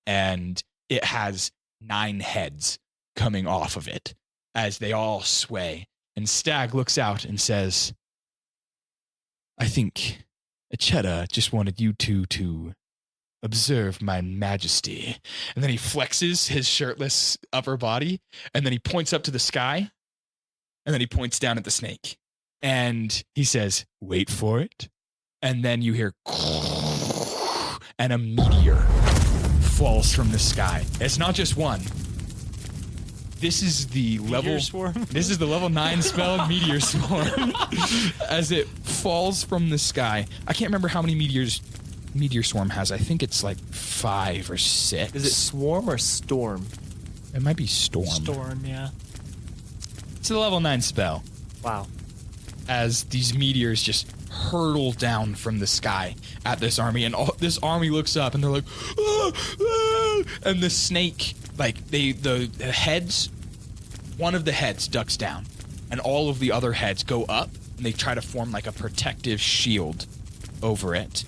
And it has 9 heads coming off of it as they all sway. And Stag looks out and says, I think Acheta just wanted you two to observe my majesty. And then he flexes his shirtless upper body, and then he points up to the sky, and then he points down at the snake. And he says, wait for it. And then you hear, and a meteor falls from the sky. It's not just one. This is the level swarm. This is the level 9 spell, Meteor Swarm. As it falls from the sky. I can't remember how many meteors Meteor Swarm has. I think it's like 5 or 6. Is it swarm or storm? It might be Storm. Storm, yeah. It's a level 9 spell. Wow. As these meteors just hurtle down from the sky at this army, and this army looks up and they're like, ah, ah, and the snake, like the heads, one of the heads ducks down, and all of the other heads go up, and they try to form like a protective shield over it.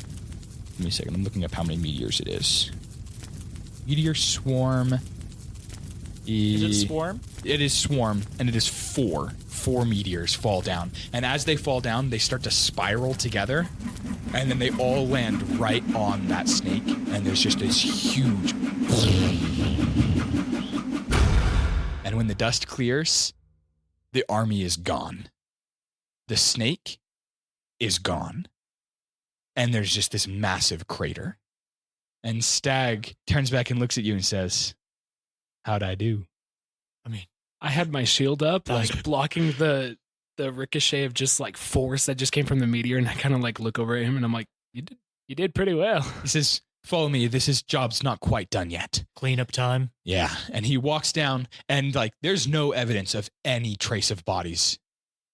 Give me a second. I'm looking up how many meteors it is. Meteor Swarm. Is it swarm? It is Swarm, and it is 4. 4 meteors fall down. And as they fall down, they start to spiral together, and then they all land right on that snake, and there's just this huge... And when the dust clears, the army is gone. The snake is gone. And there's just this massive crater. And Stag turns back and looks at you and says, how'd I do? I had my shield up, like blocking the ricochet of just like force that just came from the meteor, and I kind of like look over at him and I'm like, you did pretty well. He says, follow me. Job's not quite done yet. Cleanup time. Yeah. And he walks down, and like there's no evidence of any trace of bodies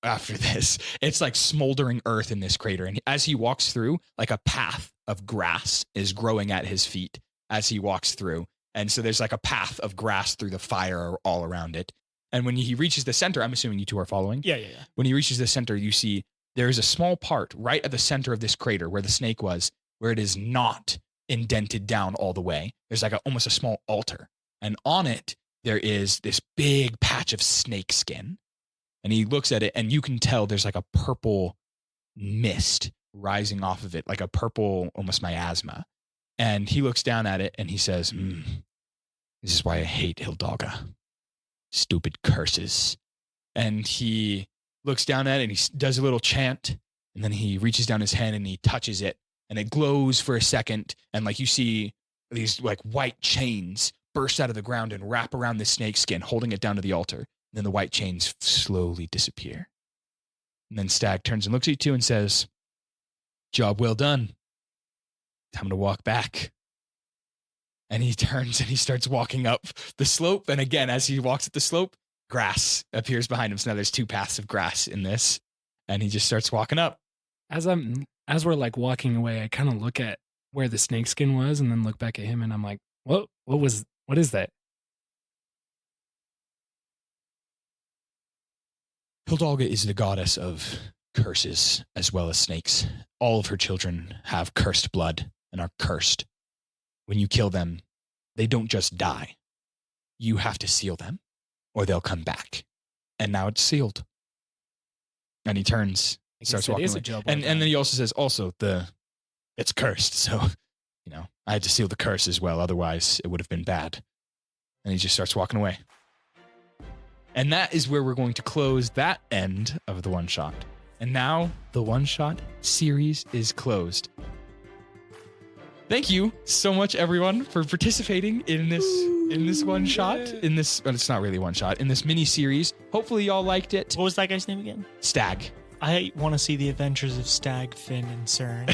after this. It's like smoldering earth in this crater. And as he walks through, like a path of grass is growing at his feet as he walks through. And so there's like a path of grass through the fire all around it. And when he reaches the center, I'm assuming you two are following. Yeah. When he reaches the center, you see there is a small part right at the center of this crater where the snake was, where it is not indented down all the way. There's like almost a small altar. And on it, there is this big patch of snake skin. And he looks at it, and you can tell there's like a purple mist rising off of it, like a purple, almost miasma. And he looks down at it, and he says, this is why I hate Hidalga. Stupid curses. And he looks down at it, and he does a little chant, and then he reaches down his hand and he touches it, and it glows for a second, and like you see these like white chains burst out of the ground and wrap around the snake skin, holding it down to the altar. And then the white chains slowly disappear. And then Stag turns and looks at you two and says, job well done. Time to walk back. And he turns and he starts walking up the slope. And again, as he walks up the slope, grass appears behind him. So now there's 2 paths of grass in this. And he just starts walking up. As we're like walking away, I kind of look at where the snakeskin was and then look back at him, and I'm like, what is that? Hidalga is the goddess of curses as well as snakes. All of her children have cursed blood and are cursed. When you kill them, they don't just die. You have to seal them, or they'll come back. And now it's sealed. And he turns. He starts walking away. And then he also says, it's cursed. So, I had to seal the curse as well. Otherwise, it would have been bad. And he just starts walking away. And that is where we're going to close that end of the one-shot. And now the one-shot series is closed. Thank you so much, everyone, for participating in this one shot. In this, well, it's not really one shot. In this mini series. Hopefully, y'all liked it. What was that guy's name again? Stag. I want to see the adventures of Stag, Finn, and Cern.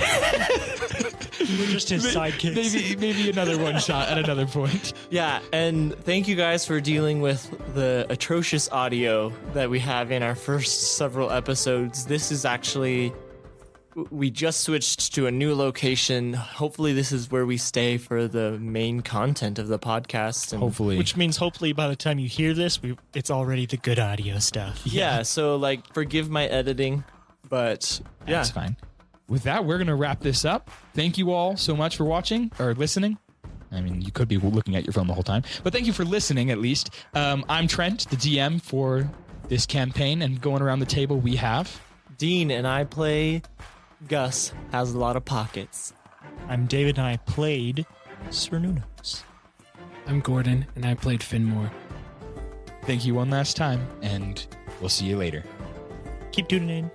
We're just his sidekicks. Maybe another one shot at another point. Yeah, and thank you guys for dealing with the atrocious audio that we have in our first several episodes. This is actually, we just switched to a new location. Hopefully this is where we stay for the main content of the podcast. And Hopefully. Which means hopefully by the time you hear this, it's already the good audio stuff. yeah, so like forgive my editing, but yeah. That's fine. With that, we're going to wrap this up. Thank you all so much for watching or listening. I mean, you could be looking at your phone the whole time, but thank you for listening at least. I'm Trent, the DM for this campaign, and going around the table we have Dean and I play Gus, has a lot of pockets. I'm David and I played Cernunos. I'm Gordon, and I played Finmore. Thank you one last time, and we'll see you later. Keep tuning in.